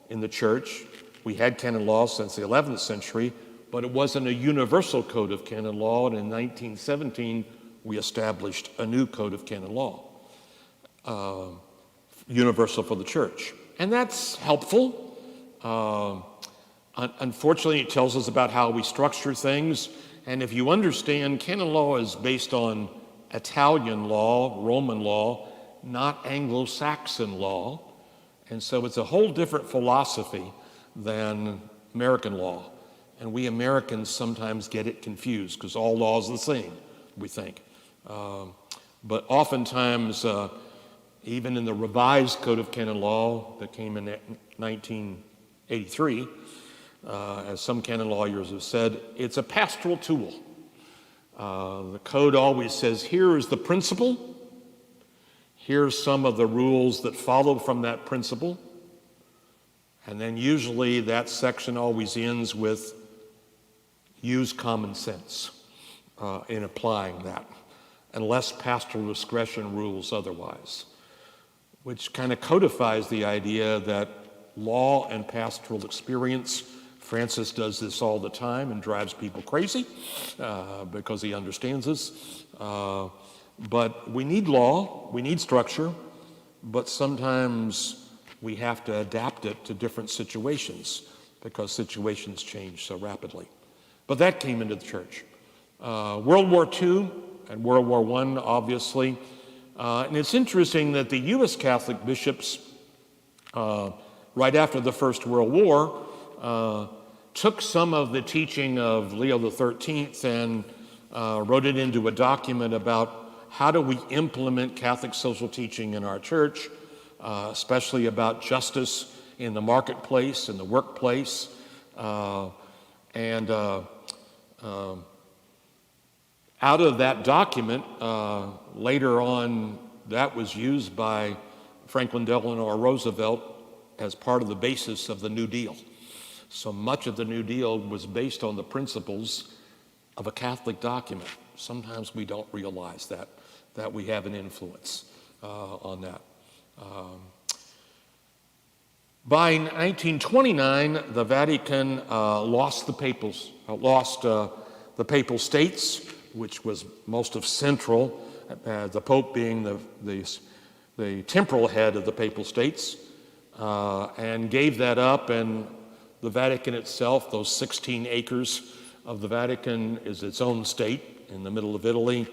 in the church. We had canon law since the 11th century, but it wasn't a universal code of canon law, and in 1917 we established a new code of canon law, universal for the church. And that's helpful. Unfortunately, it tells us about how we structure things. And if you understand, canon law is based on Italian law, Roman law, not Anglo-Saxon law. And so it's a whole different philosophy than American law. And we Americans sometimes get it confused because all law is the same, we think. But oftentimes, even in the revised Code of Canon Law that came in 1983, As some canon lawyers have said, it's a pastoral tool. The code always says, here is the principle, here's some of the rules that follow from that principle, and then usually that section always ends with use common sense in applying that, unless pastoral discretion rules otherwise, which kind of codifies the idea that law and pastoral experience. Francis does this all the time and drives people crazy because he understands this. But we need law, we need structure, but sometimes we have to adapt it to different situations because situations change so rapidly. But that came into the church. World War II and World War I, obviously. And it's interesting that the U.S. Catholic bishops, right after the First World War, took some of the teaching of Leo XIII and wrote it into a document about how do we implement Catholic social teaching in our church, especially about justice in the marketplace, in the workplace. Out of that document, later on, that was used by Franklin Delano Roosevelt as part of the basis of the New Deal. So much of the New Deal was based on the principles of a Catholic document. Sometimes we don't realize that we have an influence on that. By 1929, the Vatican lost the papal states, which was most of central, the Pope being the temporal head of the papal states, and gave that up, and the Vatican itself, those 16 acres of the Vatican, is its own state in the middle of Italy.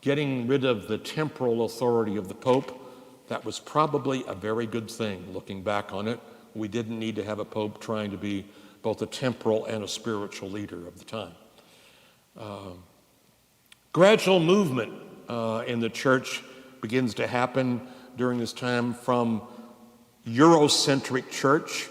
Getting rid of the temporal authority of the Pope, that was probably a very good thing, looking back on it. We didn't need to have a Pope trying to be both a temporal and a spiritual leader of the time. Gradual movement in the church begins to happen during this time, from Eurocentric church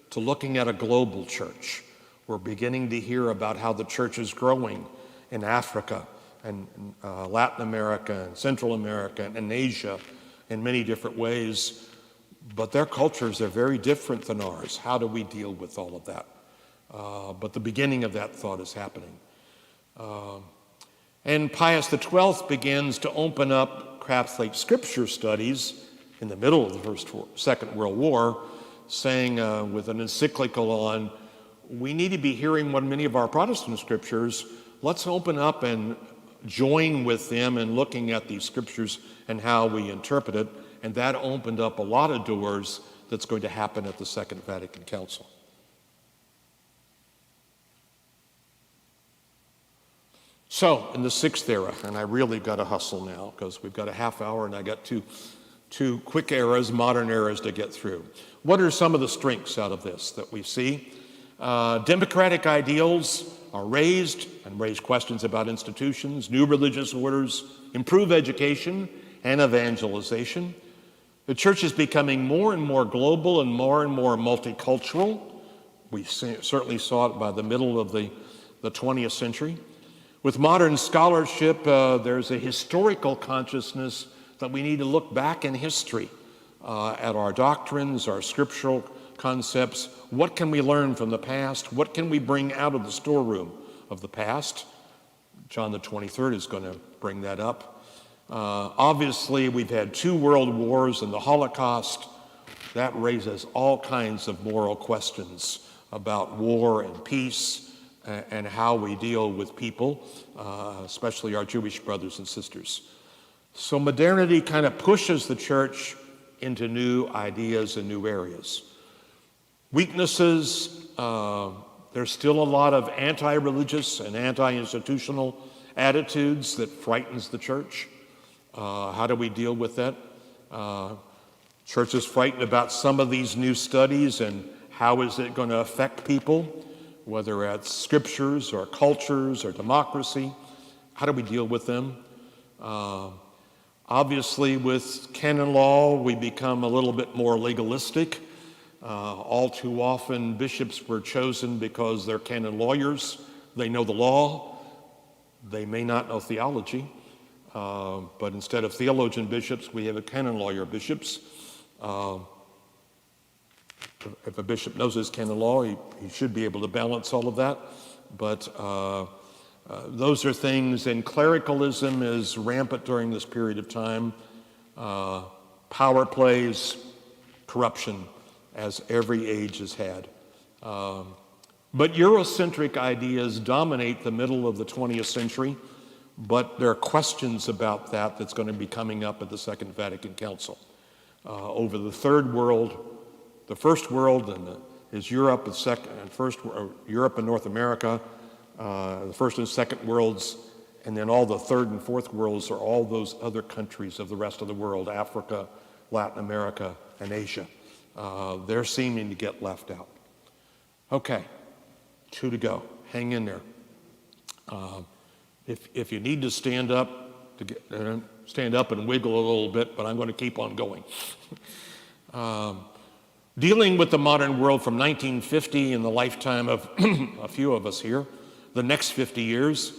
to looking at a global church. We're beginning to hear about how the church is growing in Africa and Latin America and Central America and Asia in many different ways, but their cultures are very different than ours. How do we deal with all of that? But the beginning of that thought is happening. And Pius XII begins to open up Catholic scripture studies in the middle of the Second World War, saying with an encyclical on, we need to be hearing what many of our Protestant scriptures, let's open up and join with them in looking at these scriptures and how we interpret it. And that opened up a lot of doors that's going to happen at the Second Vatican Council. So, in the sixth era, and I really got to hustle now because we've got a half hour and I got two quick eras, modern eras to get through. What are some of the strengths out of this that we see? Democratic ideals are raised and raise questions about institutions, new religious orders, improve education and evangelization. The church is becoming more and more global and more multicultural. We certainly saw it by the middle of the 20th century. With modern scholarship, there's a historical consciousness that we need to look back in history at our doctrines, our scriptural concepts. What can we learn from the past? What can we bring out of the storeroom of the past? John the 23rd is going to bring that up. Obviously, we've had 2 world wars and the Holocaust. That raises all kinds of moral questions about war and peace and how we deal with people, especially our Jewish brothers and sisters. So modernity kind of pushes the church into new ideas and new areas. Weaknesses, there's still a lot of anti-religious and anti-institutional attitudes that frightens the church. How do we deal with that? Church is frightened about some of these new studies and how is it going to affect people, whether it's scriptures or cultures or democracy. How do we deal with them? Obviously, with canon law, we become a little bit more legalistic. All too often, bishops were chosen because they're canon lawyers. They know the law. They may not know theology. But instead of theologian bishops, we have a canon lawyer bishops. If a bishop knows his canon law, he should be able to balance all of that. But those are things, and clericalism is rampant during this period of time. Power plays, corruption, as every age has had. But Eurocentric ideas dominate the middle of the 20th century, but there are questions about that that's going to be coming up at the Second Vatican Council. Over the Third World, the First World, is Europe, Europe and North America, the First and Second Worlds, and then all the Third and Fourth Worlds are all those other countries of the rest of the world, Africa, Latin America, and Asia. They're seeming to get left out. Okay, 2 to go. Hang in there. If you need to stand up and wiggle a little bit, but I'm going to keep on going. Dealing with the modern world from 1950 in the lifetime of a few of us here, the next 50 years,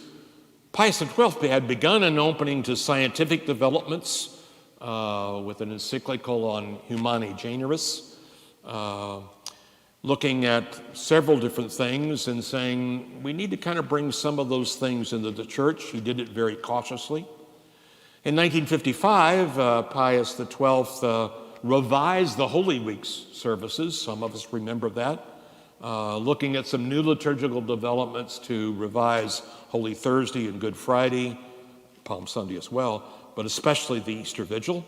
Pius XII had begun an opening to scientific developments with an encyclical on Humani Generis, looking at several different things and saying we need to kind of bring some of those things into the church. He did it very cautiously. In 1955, Pius XII revised the Holy Weeks services. Some of us remember that. Looking at some new liturgical developments to revise Holy Thursday and Good Friday, Palm Sunday as well, but especially the Easter Vigil.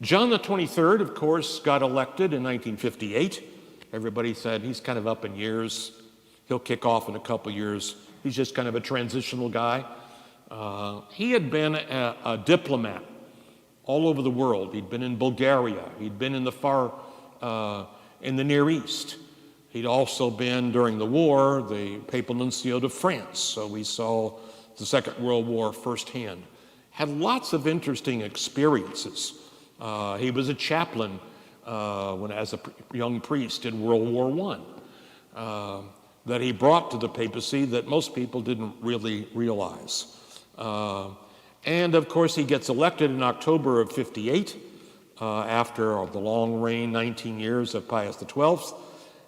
John the 23rd, of course, got elected in 1958. Everybody said he's kind of up in years. He'll kick off in a couple years. He's just kind of a transitional guy. He had been a diplomat all over the world. He'd been in Bulgaria. He'd been in in the Near East. He'd also been, during the war, the papal nuncio to France. So we saw the Second World War firsthand. Had lots of interesting experiences. He was a chaplain as a young priest in World War I that he brought to the papacy that most people didn't really realize. And of course, he gets elected in October of 58 after the long reign, 19 years of Pius XII.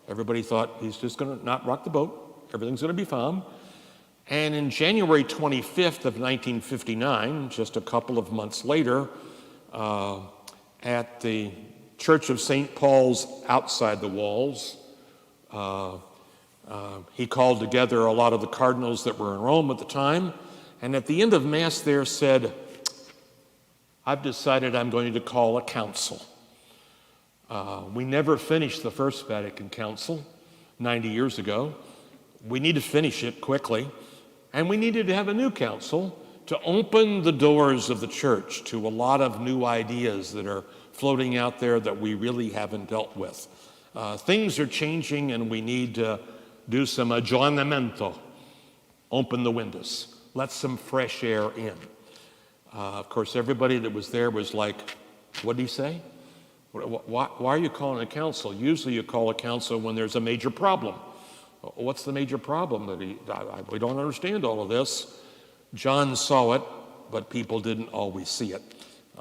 Everybody thought he's just going to not rock the boat. Everything's going to be fine. And in January 25th of 1959, just a couple of months later, at the Church of St. Paul's outside the walls, he called together a lot of the cardinals that were in Rome at the time, and at the end of Mass there said, I've decided I'm going to call a council. We never finished the First Vatican Council 90 years ago. We need to finish it quickly, and we needed to have a new council to open the doors of the church to a lot of new ideas that are floating out there that we really haven't dealt with. Things are changing, and we need to do some aggiornamento, open the windows, let some fresh air in. Of course, everybody that was there was like, what did he say? Why are you calling a council? Usually you call a council when there's a major problem. What's the major problem? We don't understand all of this. John saw it, but people didn't always see it.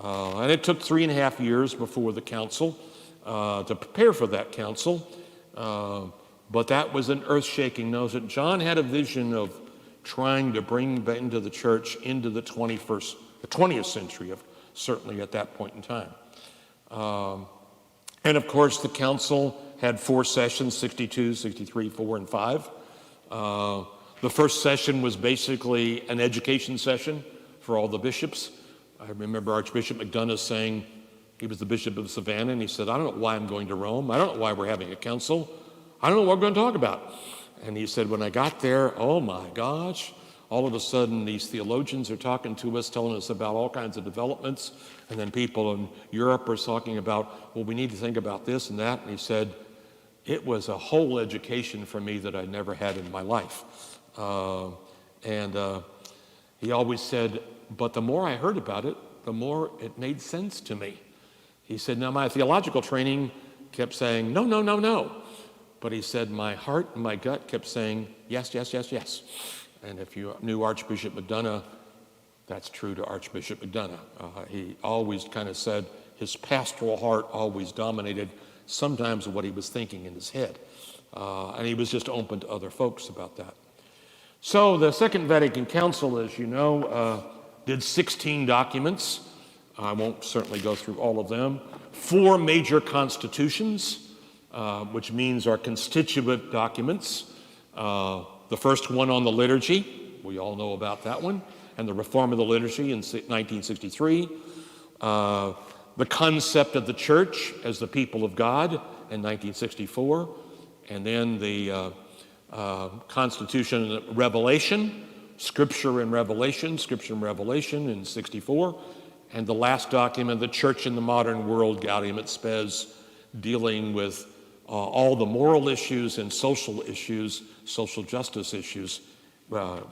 And it took 3.5 years before the council to prepare for that council. But that was an earth-shaking notion. John had a vision of trying to bring into the church into the 20th century, certainly at that point in time. And of course, the council had 4 sessions, 62, 63, 4, and 5. The first session was basically an education session for all the bishops. I remember Archbishop McDonough saying, he was the Bishop of Savannah, and he said, I don't know why I'm going to Rome. I don't know why we're having a council. I don't know what we're going to talk about. And he said, when I got there, oh my gosh, all of a sudden these theologians are talking to us, telling us about all kinds of developments. And then people in Europe are talking about, well, we need to think about this and that. And he said, it was a whole education for me that I never had in my life. He always said, but the more I heard about it, the more it made sense to me. He said, now my theological training kept saying, no, no, no, no. But he said, my heart and my gut kept saying, yes, yes, yes, yes. And if you knew Archbishop McDonough, that's true to Archbishop McDonough. He always kind of said his pastoral heart always dominated sometimes what he was thinking in his head. And he was just open to other folks about that. So the Second Vatican Council, as you know, did 16 documents. I won't certainly go through all of them. 4 major constitutions, which means are constituent documents. The first one on the liturgy, we all know about that one, and the reform of the liturgy in 1963. The concept of the church as the people of God in 1964. And then the Constitution and Revelation, Scripture and Revelation in 64. And the last document, the Church in the Modern World, Gaudium et Spes, dealing with all the moral issues and social issues, social justice issues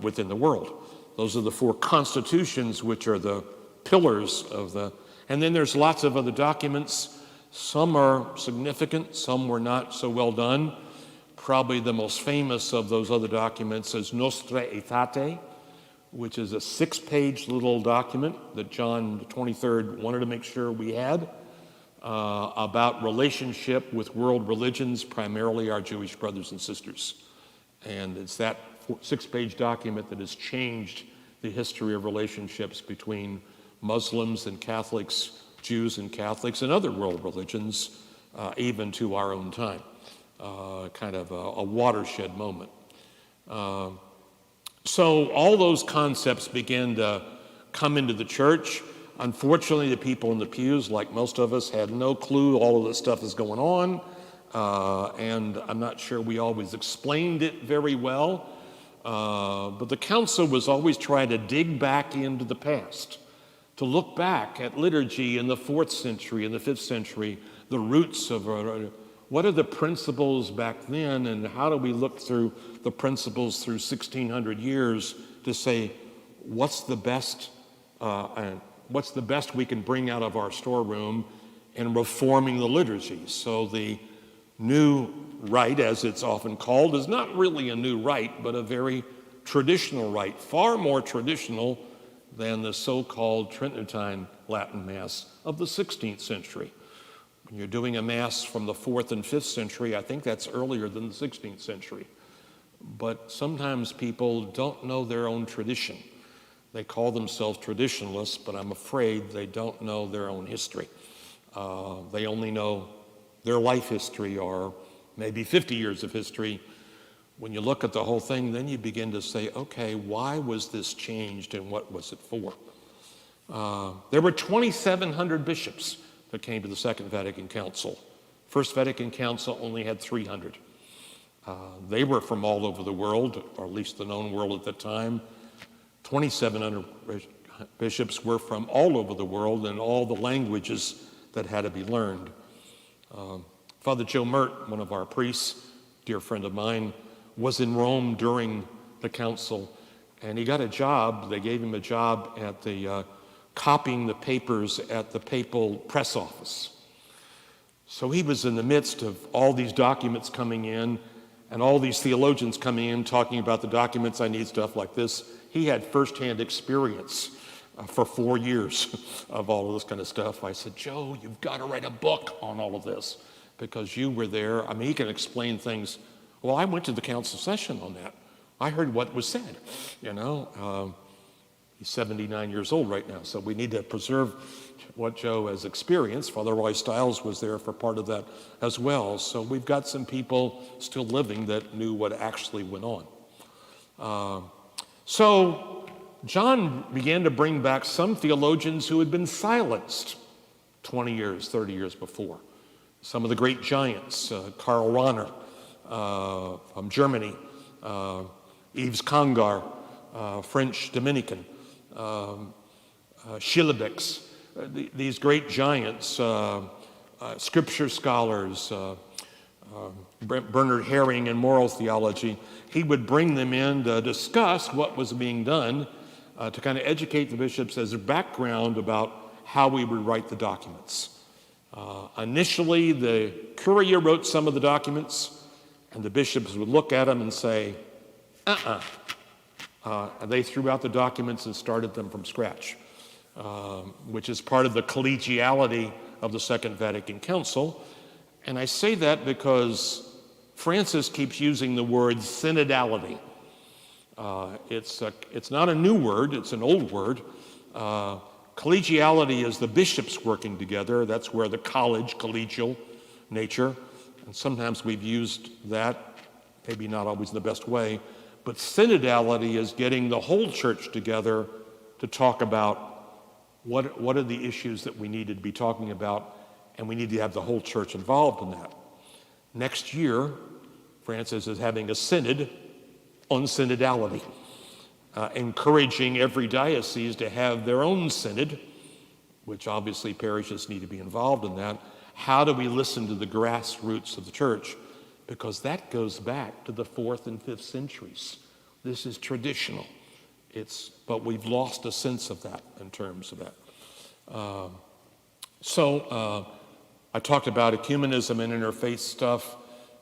within the world. Those are the 4 constitutions which are the pillars of the, and then there's lots of other documents. Some are significant, some were not so well done. Probably the most famous of those other documents is Nostra Aetate, which is a 6-page little document that John XXIII wanted to make sure we had about relationship with world religions, primarily our Jewish brothers and sisters. And it's that 6-page document that has changed the history of relationships between Muslims and Catholics, Jews and Catholics, and other world religions, even to our own time. Kind of a watershed moment. So all those concepts began to come into the church. Unfortunately, the people in the pews, like most of us, had no clue all of this stuff is going on. And I'm not sure we always explained it very well. But the council was always trying to dig back into the past, to look back at liturgy in the 4th century and the 5th century, the roots of what are the principles back then, and how do we look through the principles through 1,600 years to say what's the best we can bring out of our storeroom in reforming the liturgy. So the new rite, as it's often called, is not really a new rite, but a very traditional rite, far more traditional than the so-called Tridentine Latin Mass of the 16th century. When you're doing a Mass from the 4th and 5th century, I think that's earlier than the 16th century. But sometimes people don't know their own tradition. They call themselves traditionalists, but I'm afraid they don't know their own history. They only know their life history or maybe 50 years of history. When you look at the whole thing, then you begin to say, okay, why was this changed and what was it for? There were 2,700 bishops that came to the Second Vatican Council. First Vatican Council only had 300. They were from all over the world, or at least the known world at the time. 2,700 bishops were from all over the world and all the languages that had to be learned. Father Joe Mert, one of our priests, dear friend of mine, was in Rome during the council, and he got a job. They gave him a job at the copying the papers at the papal press office. So he was in the midst of all these documents coming in and all these theologians coming in talking about the documents, I need stuff like this. He had firsthand experience for 4 years of all of this kind of stuff. I said, Joe, you've got to write a book on all of this because you were there. I mean, he can explain things. Well, I went to the council session on that. I heard what was said, you know. He's 79 years old right now, so we need to preserve what Joe has experienced. Father Roy Stiles was there for part of that as well. So we've got some people still living that knew what actually went on. So John began to bring back some theologians who had been silenced 20 years, 30 years before. Some of the great giants, Karl Rahner from Germany, Yves Congar, French Dominican, Schillebeeckx, these great giants, scripture scholars, Bernard Herring in moral theology. He would bring them in to discuss what was being done to kind of educate the bishops as a background about how we would write the documents. Initially, the courier wrote some of the documents, and the bishops would look at them and say, and they threw out the documents and started them from scratch, which is part of the collegiality of the Second Vatican Council. And I say that because Francis keeps using the word synodality. It's not a new word, it's an old word. Collegiality is the bishops working together. That's where the collegial nature, and sometimes we've used that, maybe not always in the best way, but synodality is getting the whole church together to talk about what are the issues that we need to be talking about, and we need to have the whole church involved in that. Next year, Francis is having a synod on synodality, encouraging every diocese to have their own synod, which obviously parishes need to be involved in that. How do we listen to the grassroots of the church? Because that goes back to the 4th and 5th centuries. This is traditional. But we've lost a sense of that in terms of that. I talked about ecumenism and interfaith stuff.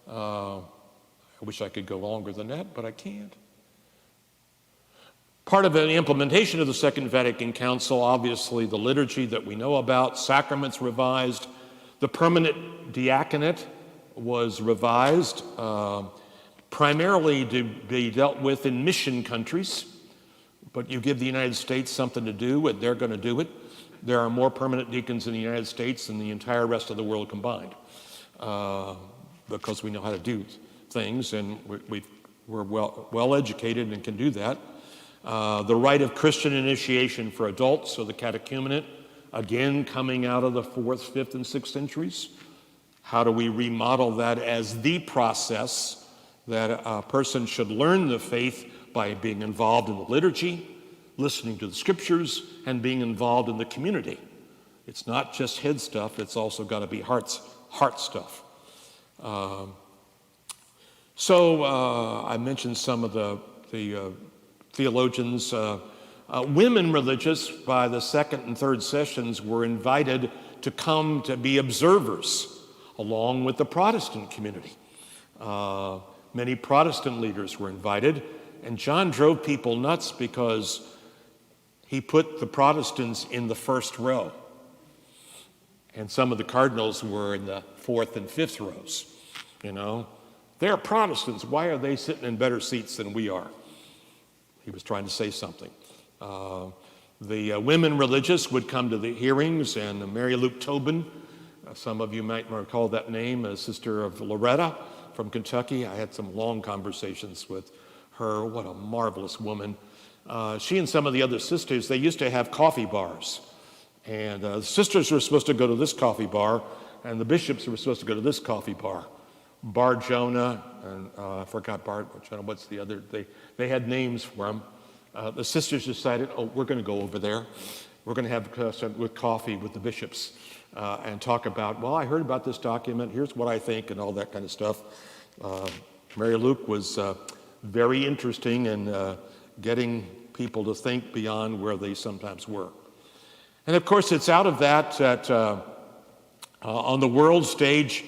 I wish I could go longer than that, but I can't. Part of the implementation of the Second Vatican Council, obviously the liturgy that we know about, sacraments revised, the permanent diaconate was revised, primarily to be dealt with in mission countries, but you give the United States something to do and they're going to do it. There are more permanent deacons in the United States than the entire rest of the world combined, because we know how to do things, and we're well educated and can do that. The rite of Christian initiation for adults, so the catechumenate, again coming out of the 4th, 5th, and 6th centuries. How do we remodel that as the process that a person should learn the faith by being involved in the liturgy, listening to the scriptures, and being involved in the community? It's not just head stuff, it's also got to be heart stuff. I mentioned some of the theologians. Women religious by the 2nd and 3rd sessions were invited to come to be observers along with the Protestant community. Many Protestant leaders were invited, and John drove people nuts because he put the Protestants in the first row, and some of the cardinals were in the 4th and 5th rows. They're Protestants, why are they sitting in better seats than we are? He was trying to say something. The women religious would come to the hearings, and Mary Luke Tobin, some of you might recall that name, a sister of Loretta from Kentucky. I had some long conversations with her. What a marvelous woman. She and some of the other sisters, they used to have coffee bars. And the sisters were supposed to go to this coffee bar, and the bishops were supposed to go to this coffee bar. Bar Jonah, and I forgot Bar Jonah, what's the other? They had names for them. The sisters decided, we're going to go over there. We're going to have with coffee with the bishops and talk about, I heard about this document, here's what I think, and all that kind of stuff. Mary Luke was very interesting in getting people to think beyond where they sometimes were. And of course, it's out of that on the world stage,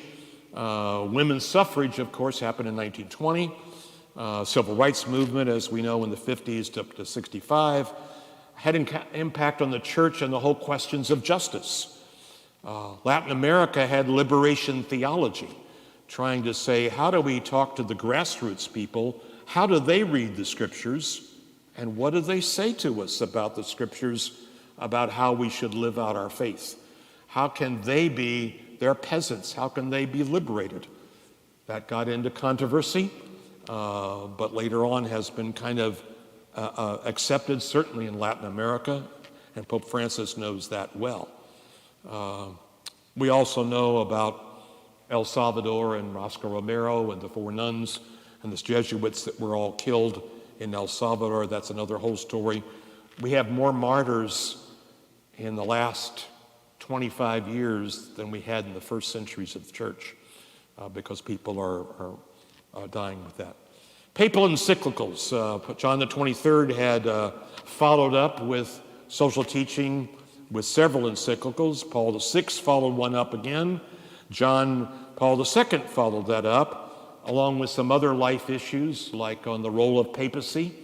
women's suffrage, of course, happened in 1920. Civil rights movement, as we know, in the 50s up to 65, had impact on the church and the whole questions of justice. Latin America had liberation theology, trying to say, how do we talk to the grassroots people? How do they read the scriptures? And what do they say to us about the scriptures, about how we should live out our faith? How can they be, they're peasants, how can they be liberated? That got into controversy, but later on has been kind of accepted, certainly in Latin America, and Pope Francis knows that well. We also know about El Salvador and Oscar Romero and the 4 nuns and the Jesuits that were all killed in El Salvador. That's another whole story. We have more martyrs in the last 25 years than we had in the first centuries of the church, because people are dying with that. Papal encyclicals. John the 23rd had followed up with social teaching with several encyclicals. Paul VI followed one up again. John Paul II followed that up, along with some other life issues, like on the role of papacy.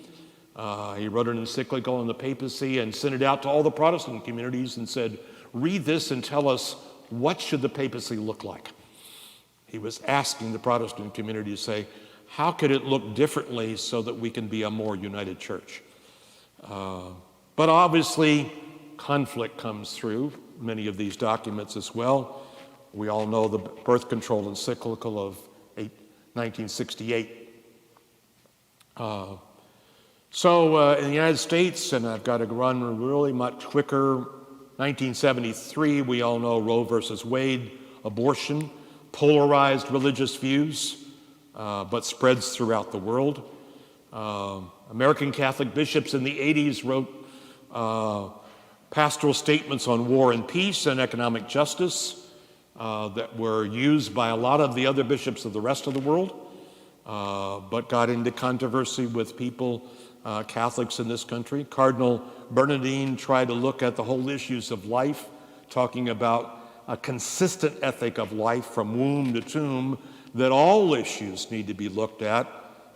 He wrote an encyclical on the papacy and sent it out to all the Protestant communities and said, read this and tell us, what should the papacy look like? He was asking the Protestant community to say, how could it look differently so that we can be a more united church? But obviously, conflict comes through many of these documents as well. We all know the birth control encyclical of 1968. So in the United States, and I've got to run really much quicker, 1973, we all know Roe versus Wade, abortion, polarized religious views, but spreads throughout the world. American Catholic bishops in the 80s wrote pastoral statements on war and peace and economic justice that were used by a lot of the other bishops of the rest of the world, but got into controversy with people, Catholics in this country. Cardinal Bernardin tried to look at the whole issues of life, talking about a consistent ethic of life from womb to tomb, that all issues need to be looked at,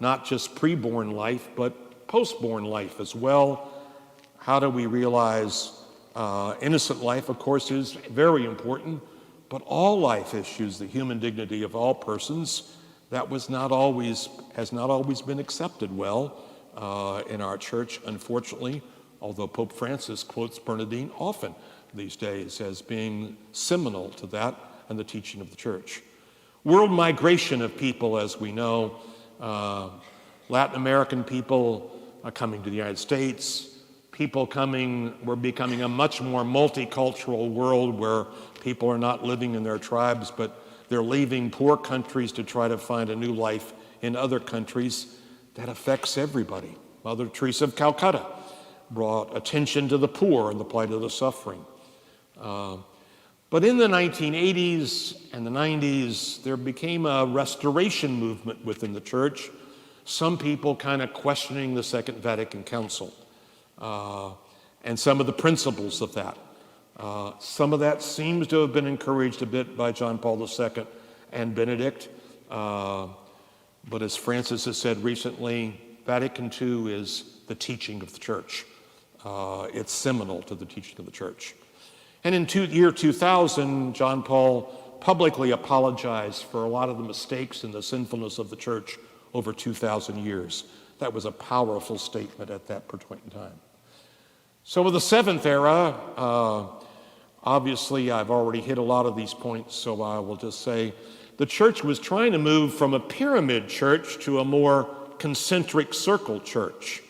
not just preborn life, but postborn life as well. How do we realize innocent life, of course, is very important, but all life issues, the human dignity of all persons, that has not always been accepted well in our church, unfortunately, although Pope Francis quotes Bernardin often these days as being seminal to that and the teaching of the church. World migration of people, as we know, Latin American people are coming to the United States. We're becoming a much more multicultural world where people are not living in their tribes, but they're leaving poor countries to try to find a new life in other countries. That affects everybody. Mother Teresa of Calcutta brought attention to the poor and the plight of the suffering. But in the 1980s and the 90s, there became a restoration movement within the church. Some people kind of questioning the Second Vatican Council and some of the principles of that. Some of that seems to have been encouraged a bit by John Paul II and Benedict. But as Francis has said recently, Vatican II is the teaching of the church. It's seminal to the teaching of the church. And in year 2000, John Paul publicly apologized for a lot of the mistakes and the sinfulness of the church over 2,000 years. That was a powerful statement at that point in time. So with the seventh era, obviously I've already hit a lot of these points, so I will just say the church was trying to move from a pyramid church to a more concentric circle church,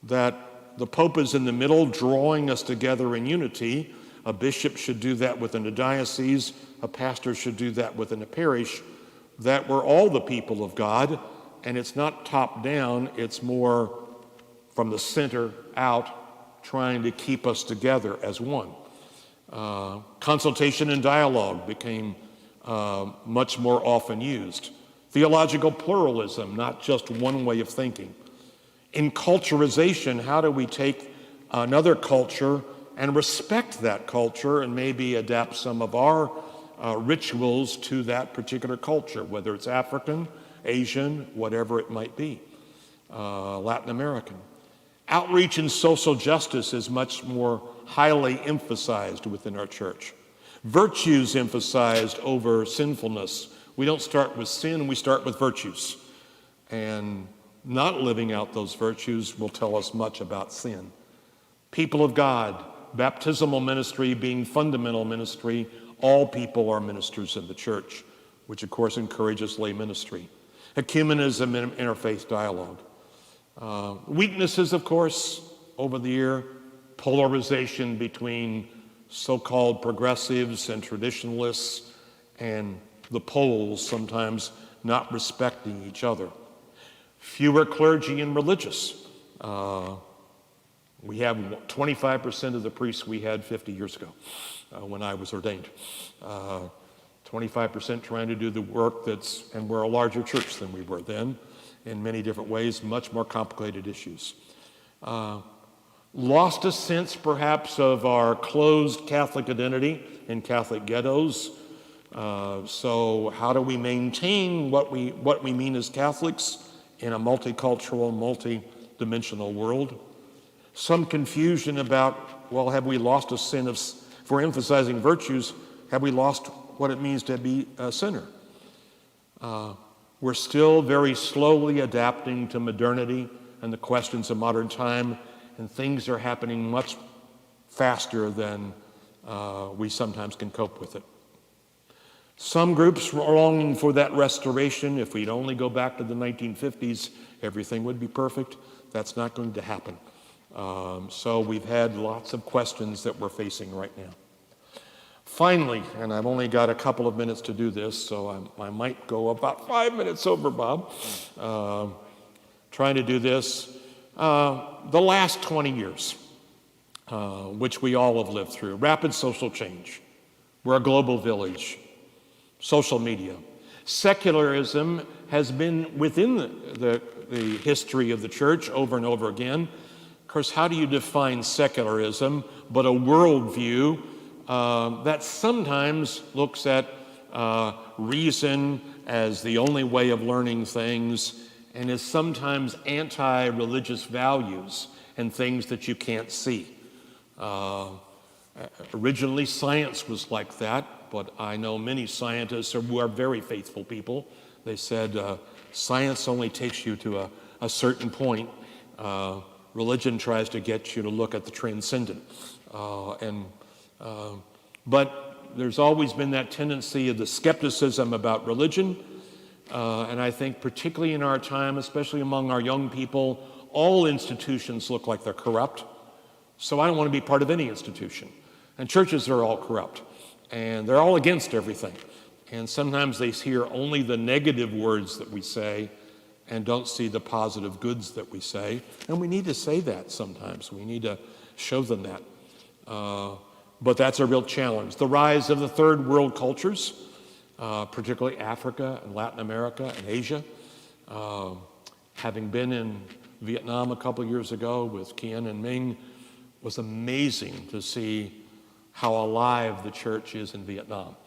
that the Pope is in the middle, drawing us together in unity. A bishop should do that within a diocese. A pastor should do that within a parish. That we're all the people of God, and it's not top down, it's more from the center out, trying to keep us together as one. Consultation and dialogue became much more often used. Theological pluralism, not just one way of thinking. Enculturization, how do we take another culture and respect that culture and maybe adapt some of our rituals to that particular culture, whether it's African, Asian, whatever it might be, Latin American. Outreach and social justice is much more highly emphasized within our church. Virtues emphasized over sinfulness. We don't start with sin, we start with virtues. And not living out those virtues will tell us much about sin. People of God, baptismal ministry being fundamental ministry, all people are ministers in the church, which of course encourages lay ministry. Ecumenism and interfaith dialogue. Weaknesses, of course, over the year, polarization between so-called progressives and traditionalists, and the poles sometimes not respecting each other. Fewer clergy and religious. We have 25% of the priests we had 50 years ago when I was ordained. 25% trying to do the work and we're a larger church than we were then in many different ways, much more complicated issues. lost a sense perhaps of our closed Catholic identity in Catholic ghettos. So how do we maintain what we mean as Catholics in a multicultural, multi-dimensional world? Some confusion about, well, have we lost a sin of, for emphasizing virtues, have we lost what it means to be a sinner? We're still very slowly adapting to modernity and the questions of modern time, and things are happening much faster than we sometimes can cope with it. Some groups are longing for that restoration. If we'd only go back to the 1950s, everything would be perfect. That's not going to happen. So we've had lots of questions that we're facing right now. Finally, and I've only got a couple of minutes to do this, so I might go about 5 minutes over, Bob, trying to do this. The last 20 years, which we all have lived through, rapid social change. We're a global village. Social media. Secularism has been within the history of the church over and over again. Of course, how do you define secularism but a worldview that sometimes looks at reason as the only way of learning things and is sometimes anti-religious values and things that you can't see. Originally, science was like that, but I know many scientists who are very faithful people. They said science only takes you to a certain point. Religion tries to get you to look at the transcendent. But there's always been that tendency of the skepticism about religion. And I think particularly in our time, especially among our young people, all institutions look like they're corrupt. So I don't want to be part of any institution. And churches are all corrupt. And they're all against everything. And sometimes they hear only the negative words that we say and don't see the positive goods that we say. And we need to say that sometimes. We need to show them that. But that's a real challenge. The rise of the third world cultures, particularly Africa and Latin America and Asia. Having been in Vietnam a couple years ago with Kian and Ming, was amazing to see how alive the church is in Vietnam,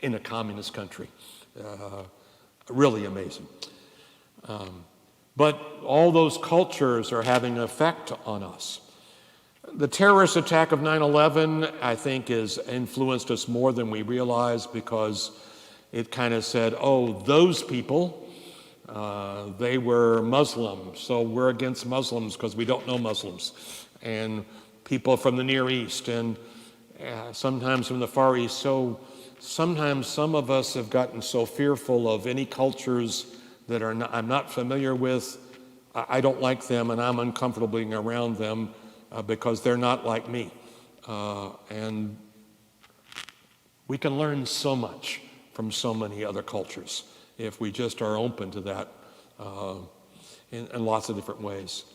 in a communist country. Really amazing. But all those cultures are having an effect on us. The terrorist attack of 9/11, I think, has influenced us more than we realize because it kind of said, oh, those people, they were Muslim, so we're against Muslims because we don't know Muslims. And people from the Near East and sometimes from the Far East. So sometimes some of us have gotten so fearful of any cultures that I'm not familiar with. I don't like them and I'm uncomfortable being around them because they're not like me. And we can learn so much from so many other cultures if we just are open to that in lots of different ways.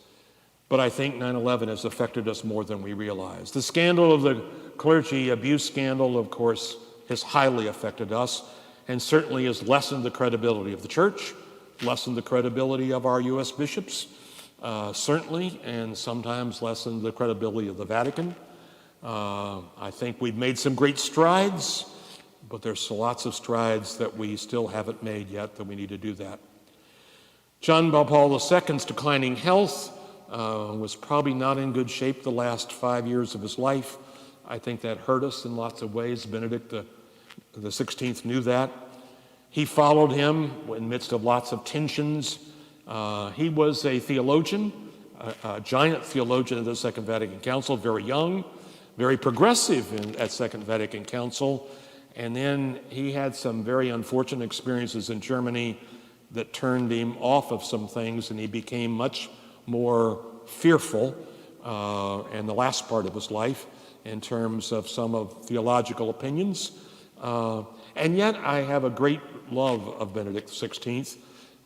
But I think 9/11 has affected us more than we realize. The scandal of the clergy abuse scandal, of course, has highly affected us and certainly has lessened the credibility of the church, lessened the credibility of our U.S. bishops, certainly, and sometimes lessened the credibility of the Vatican. I think we've made some great strides, but there's lots of strides that we still haven't made yet, that we need to do that. John Paul II's declining health was probably not in good shape the last 5 years of his life. I think that hurt us in lots of ways. Benedict the 16th knew that. He followed him in the midst of lots of tensions. He was a theologian, a giant theologian at the Second Vatican Council, very young, very progressive at Second Vatican Council. And then he had some very unfortunate experiences in Germany that turned him off of some things, and he became much more fearful in the last part of his life in terms of some of theological opinions. And yet I have a great love of Benedict XVI.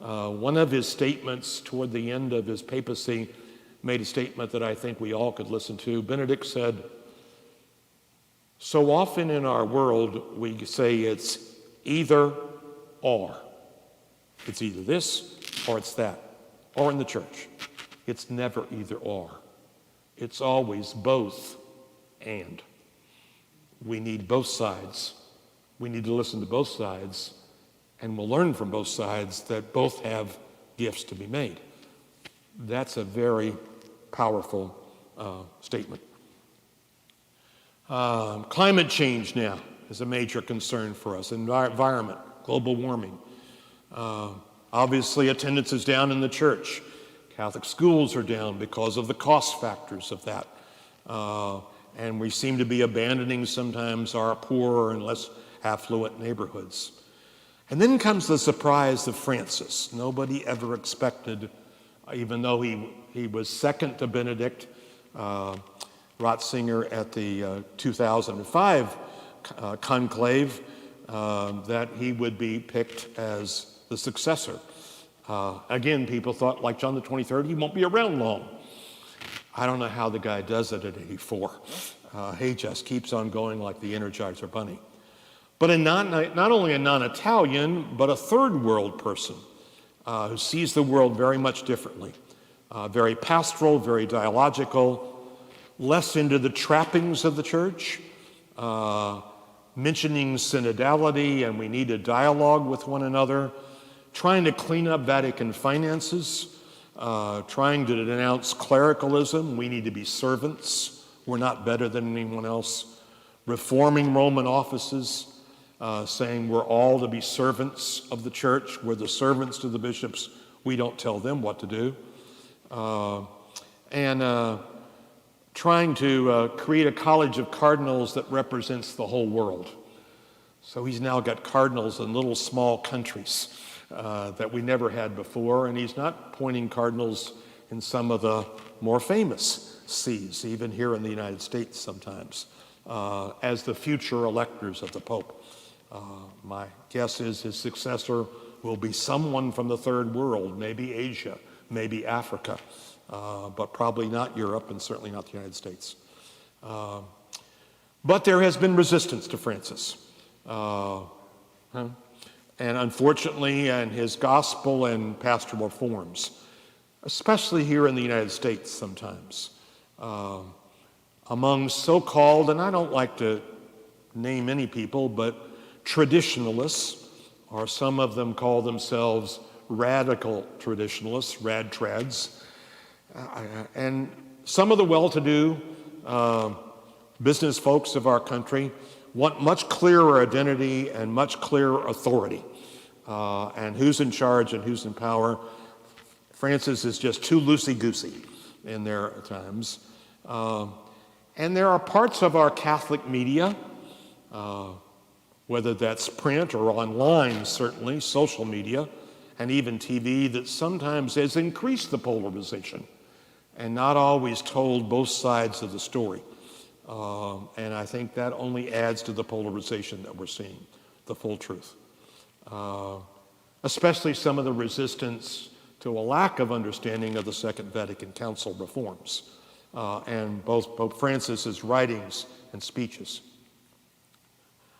One of his statements toward the end of his papacy made a statement that I think we all could listen to. Benedict said, "So often in our world we say it's either or. It's either this or it's that, or in the church. It's never either or. It's always both and. We need both sides. We need to listen to both sides, and we'll learn from both sides that both have gifts to be made. That's a very powerful statement. Climate change now is a major concern for us. Environment, global warming. Obviously, attendance is down in the church. Catholic schools are down because of the cost factors of that. And we seem to be abandoning sometimes our poorer and less affluent neighborhoods. And then comes the surprise of Francis. Nobody ever expected, even though he was second to Benedict Ratzinger at the 2005 conclave, that he would be picked as the successor. Again, people thought, like John the 23rd, he won't be around long. I don't know how the guy does it at 84. He just keeps on going like the Energizer Bunny. But not only a non-Italian, but a third world person who sees the world very much differently. Very pastoral, very dialogical, less into the trappings of the church, mentioning synodality and we need a dialogue with one another, trying to clean up Vatican finances, trying to denounce clericalism. We need to be servants. We're not better than anyone else. Reforming Roman offices, saying we're all to be servants of the church. We're the servants to the bishops. We don't tell them what to do. And trying to create a college of cardinals that represents the whole world. So he's now got cardinals in little small countries that we never had before, and he's not appointing cardinals in some of the more famous sees, even here in the United States sometimes, as the future electors of the Pope. My guess is his successor will be someone from the third world, maybe Asia, maybe Africa, but probably not Europe and certainly not the United States. But there has been resistance to Francis. And unfortunately, in his gospel and pastoral forms, especially here in the United States sometimes, among so-called, and I don't like to name any people, but traditionalists, or some of them call themselves radical traditionalists, rad-trads, and some of the well-to-do business folks of our country want much clearer identity and much clearer authority, and who's in charge and who's in power. Francis is just too loosey-goosey in their times. And there are parts of our Catholic media, whether that's print or online, certainly, social media, and even TV, that sometimes has increased the polarization and not always told both sides of the story. And I think that only adds to the polarization that we're seeing, the full truth. Especially some of the resistance to a lack of understanding of the Second Vatican Council reforms, and both Pope Francis's writings and speeches.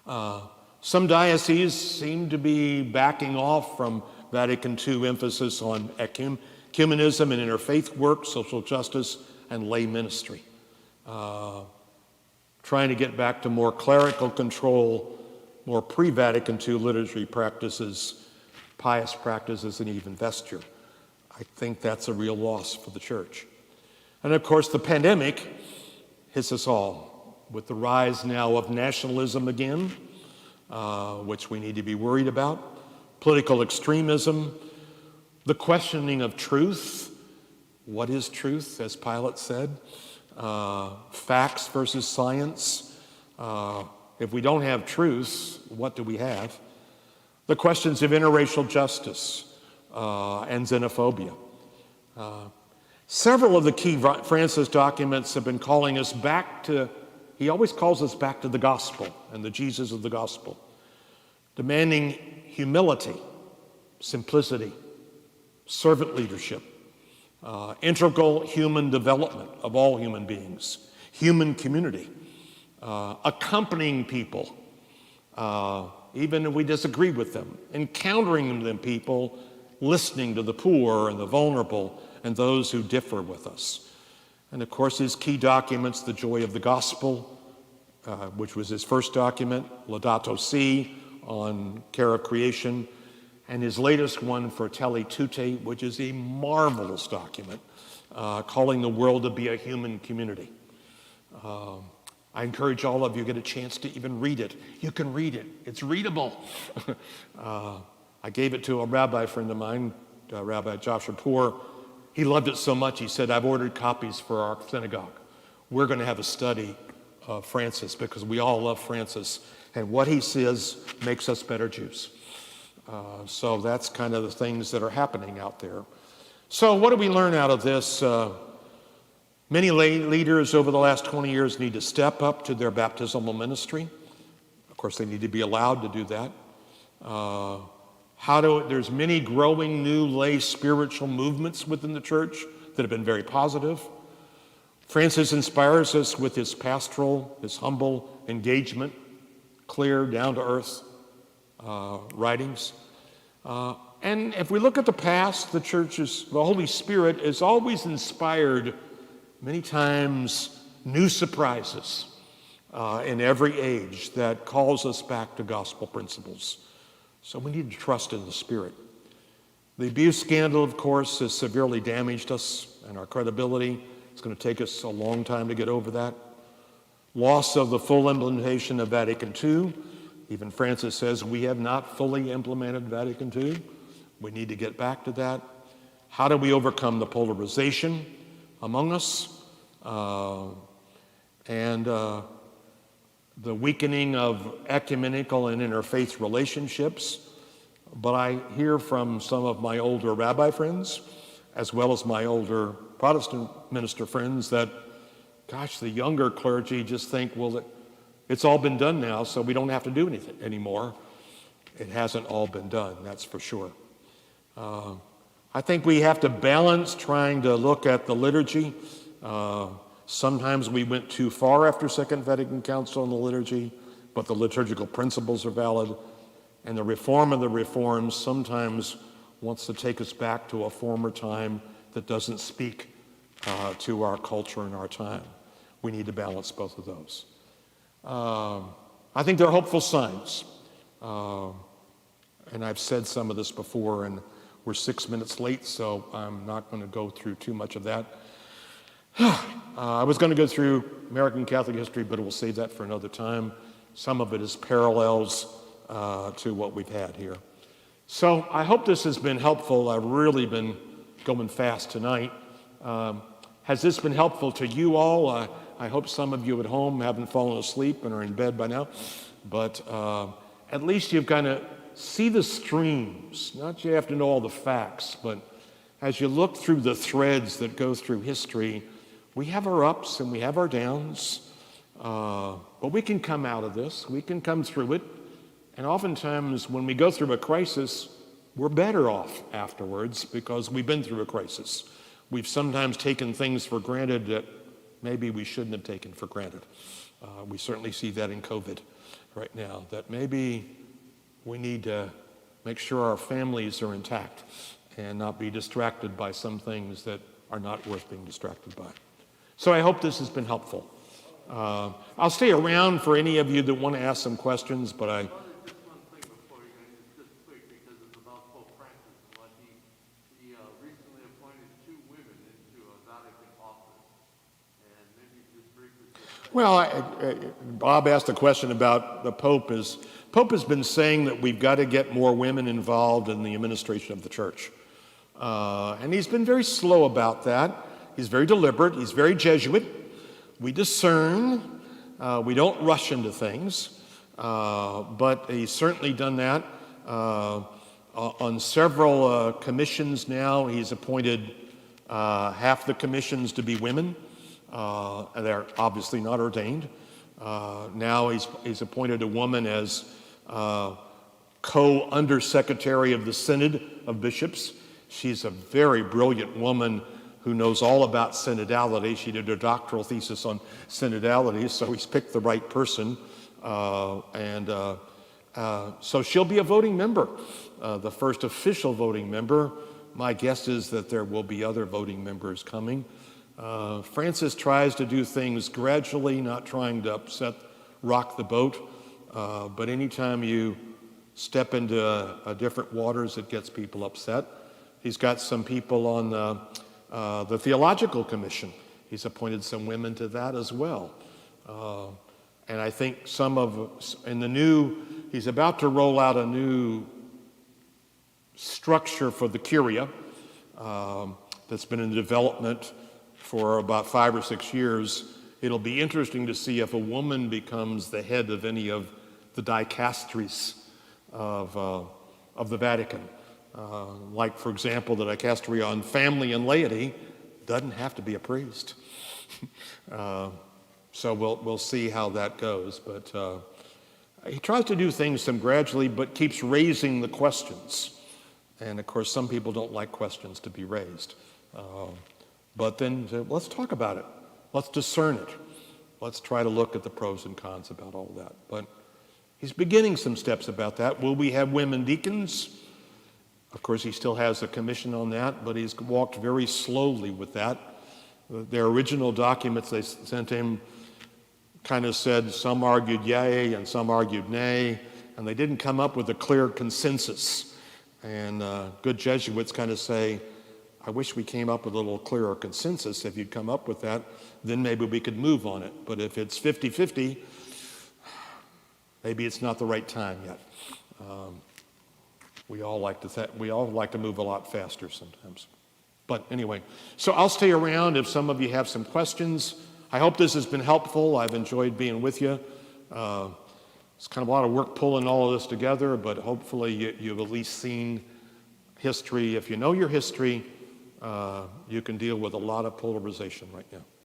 Some dioceses seem to be backing off from Vatican II emphasis on ecumenism and interfaith work, social justice, and lay ministry. Trying to get back to more clerical control, more pre-Vatican II liturgy practices, pious practices, and even vesture. I think that's a real loss for the church. And of course, the pandemic hits us all with the rise now of nationalism again, which we need to be worried about, political extremism, the questioning of truth. What is truth, as Pilate said? Facts versus science. If we don't have truth, what do we have? The questions of interracial justice and xenophobia. Several of the key Francis documents have been calling us back to, he always calls us back to the gospel and the Jesus of the gospel, demanding humility, simplicity, servant leadership, integral human development of all human beings, human community, accompanying people, even if we disagree with them, encountering them people, listening to the poor and the vulnerable and those who differ with us. And of course, his key documents, The Joy of the Gospel, which was his first document, Laudato Si on care of creation, and his latest one, Fratelli Tutti, which is a marvelous document, calling the world to be a human community. I encourage all of you to get a chance to even read it. You can read it. It's readable. I gave it to a rabbi friend of mine, Rabbi Joshua Poor. He loved it so much, he said, I've ordered copies for our synagogue. We're going to have a study of Francis because we all love Francis, and what he says makes us better Jews. So that's kind of the things that are happening out there. So what do we learn out of this? Many lay leaders over the last 20 years need to step up to their baptismal ministry. Of course, they need to be allowed to do that. There's many growing new lay spiritual movements within the church that have been very positive. Francis inspires us with his pastoral, his humble engagement, clear, down-to-earth writings. And if we look at the past, the Holy Spirit has always inspired many times new surprises in every age that calls us back to gospel principles. So we need to trust in the Spirit. The abuse scandal, of course, has severely damaged us and our credibility. It's going to take us a long time to get over that. Loss of the full implementation of Vatican II. Even Francis says we have not fully implemented Vatican II. We need to get back to that. How do we overcome the polarization among us? And the weakening of ecumenical and interfaith relationships. But I hear from some of my older rabbi friends, as well as my older Protestant minister friends, that, gosh, the younger clergy just think, well, it's all been done now, so we don't have to do anything anymore. It hasn't all been done, that's for sure. I think we have to balance trying to look at the liturgy. Sometimes we went too far after Second Vatican Council in the liturgy, but the liturgical principles are valid. And the reform of the reforms sometimes wants to take us back to a former time that doesn't speak to our culture and our time. We need to balance both of those. I think there are hopeful signs. And I've said some of this before, and we're 6 minutes late, so I'm not going to go through too much of that. I was going to go through American Catholic history, but we'll save that for another time. Some of it is parallels to what we've had here. So I hope this has been helpful. I've really been going fast tonight. Has this been helpful to you all? I hope some of you at home haven't fallen asleep and are in bed by now. But at least you've kind of see the streams. Not you have to know all the facts, but as you look through the threads that go through history, we have our ups and we have our downs, but we can come out of this. We can come through it. And oftentimes when we go through a crisis, we're better off afterwards because we've been through a crisis. We've sometimes taken things for granted that maybe we shouldn't have taken for granted. We certainly see that in COVID right now, that maybe we need to make sure our families are intact and not be distracted by some things that are not worth being distracted by. So I hope this has been helpful. I'll stay around for any of you that want to ask some questions, but Just one thing before you go, it's just quick because it's about Pope Francis and what he recently appointed 2 women into a Vatican office. And maybe just briefly. Well, Bob asked a question about the Pope has been saying that we've got to get more women involved in the administration of the church. And he's been very slow about that. He's very deliberate. He's very Jesuit. We discern. We don't rush into things. But he's certainly done that. On several commissions now, he's appointed half the commissions to be women. And they're obviously not ordained. Now he's appointed a woman as co-undersecretary of the Synod of Bishops. She's a very brilliant woman who knows all about synodality. She did her doctoral thesis on synodality, so he's picked the right person. So she'll be a voting member, the first official voting member. My guess is that there will be other voting members coming. Francis tries to do things gradually, not trying to rock the boat, but anytime you step into different waters, it gets people upset. He's got some people on the Theological Commission. He's appointed some women to that as well. And I think he's about to roll out a new structure for the Curia that's been in development for about 5 or 6 years. It'll be interesting to see if a woman becomes the head of any of the dicasteries of the Vatican. Like, for example, the dicastery on family and laity doesn't have to be a priest. So we'll see how that goes. But he tries to do things some gradually, but keeps raising the questions. And of course, some people don't like questions to be raised. But then let's talk about it. Let's discern it. Let's try to look at the pros and cons about all that. But he's beginning some steps about that. Will we have women deacons? Of course, he still has a commission on that, but he's walked very slowly with that. Their original documents they sent him kind of said some argued yay and some argued nay, and they didn't come up with a clear consensus. And good Jesuits kind of say, I wish we came up with a little clearer consensus. If you'd come up with that, then maybe we could move on it. But if it's 50-50, maybe it's not the right time yet. We all like to move a lot faster sometimes. But anyway, so I'll stay around if some of you have some questions. I hope this has been helpful. I've enjoyed being with you. It's kind of a lot of work pulling all of this together, but hopefully you've at least seen history. If you know your history, you can deal with a lot of polarization right now.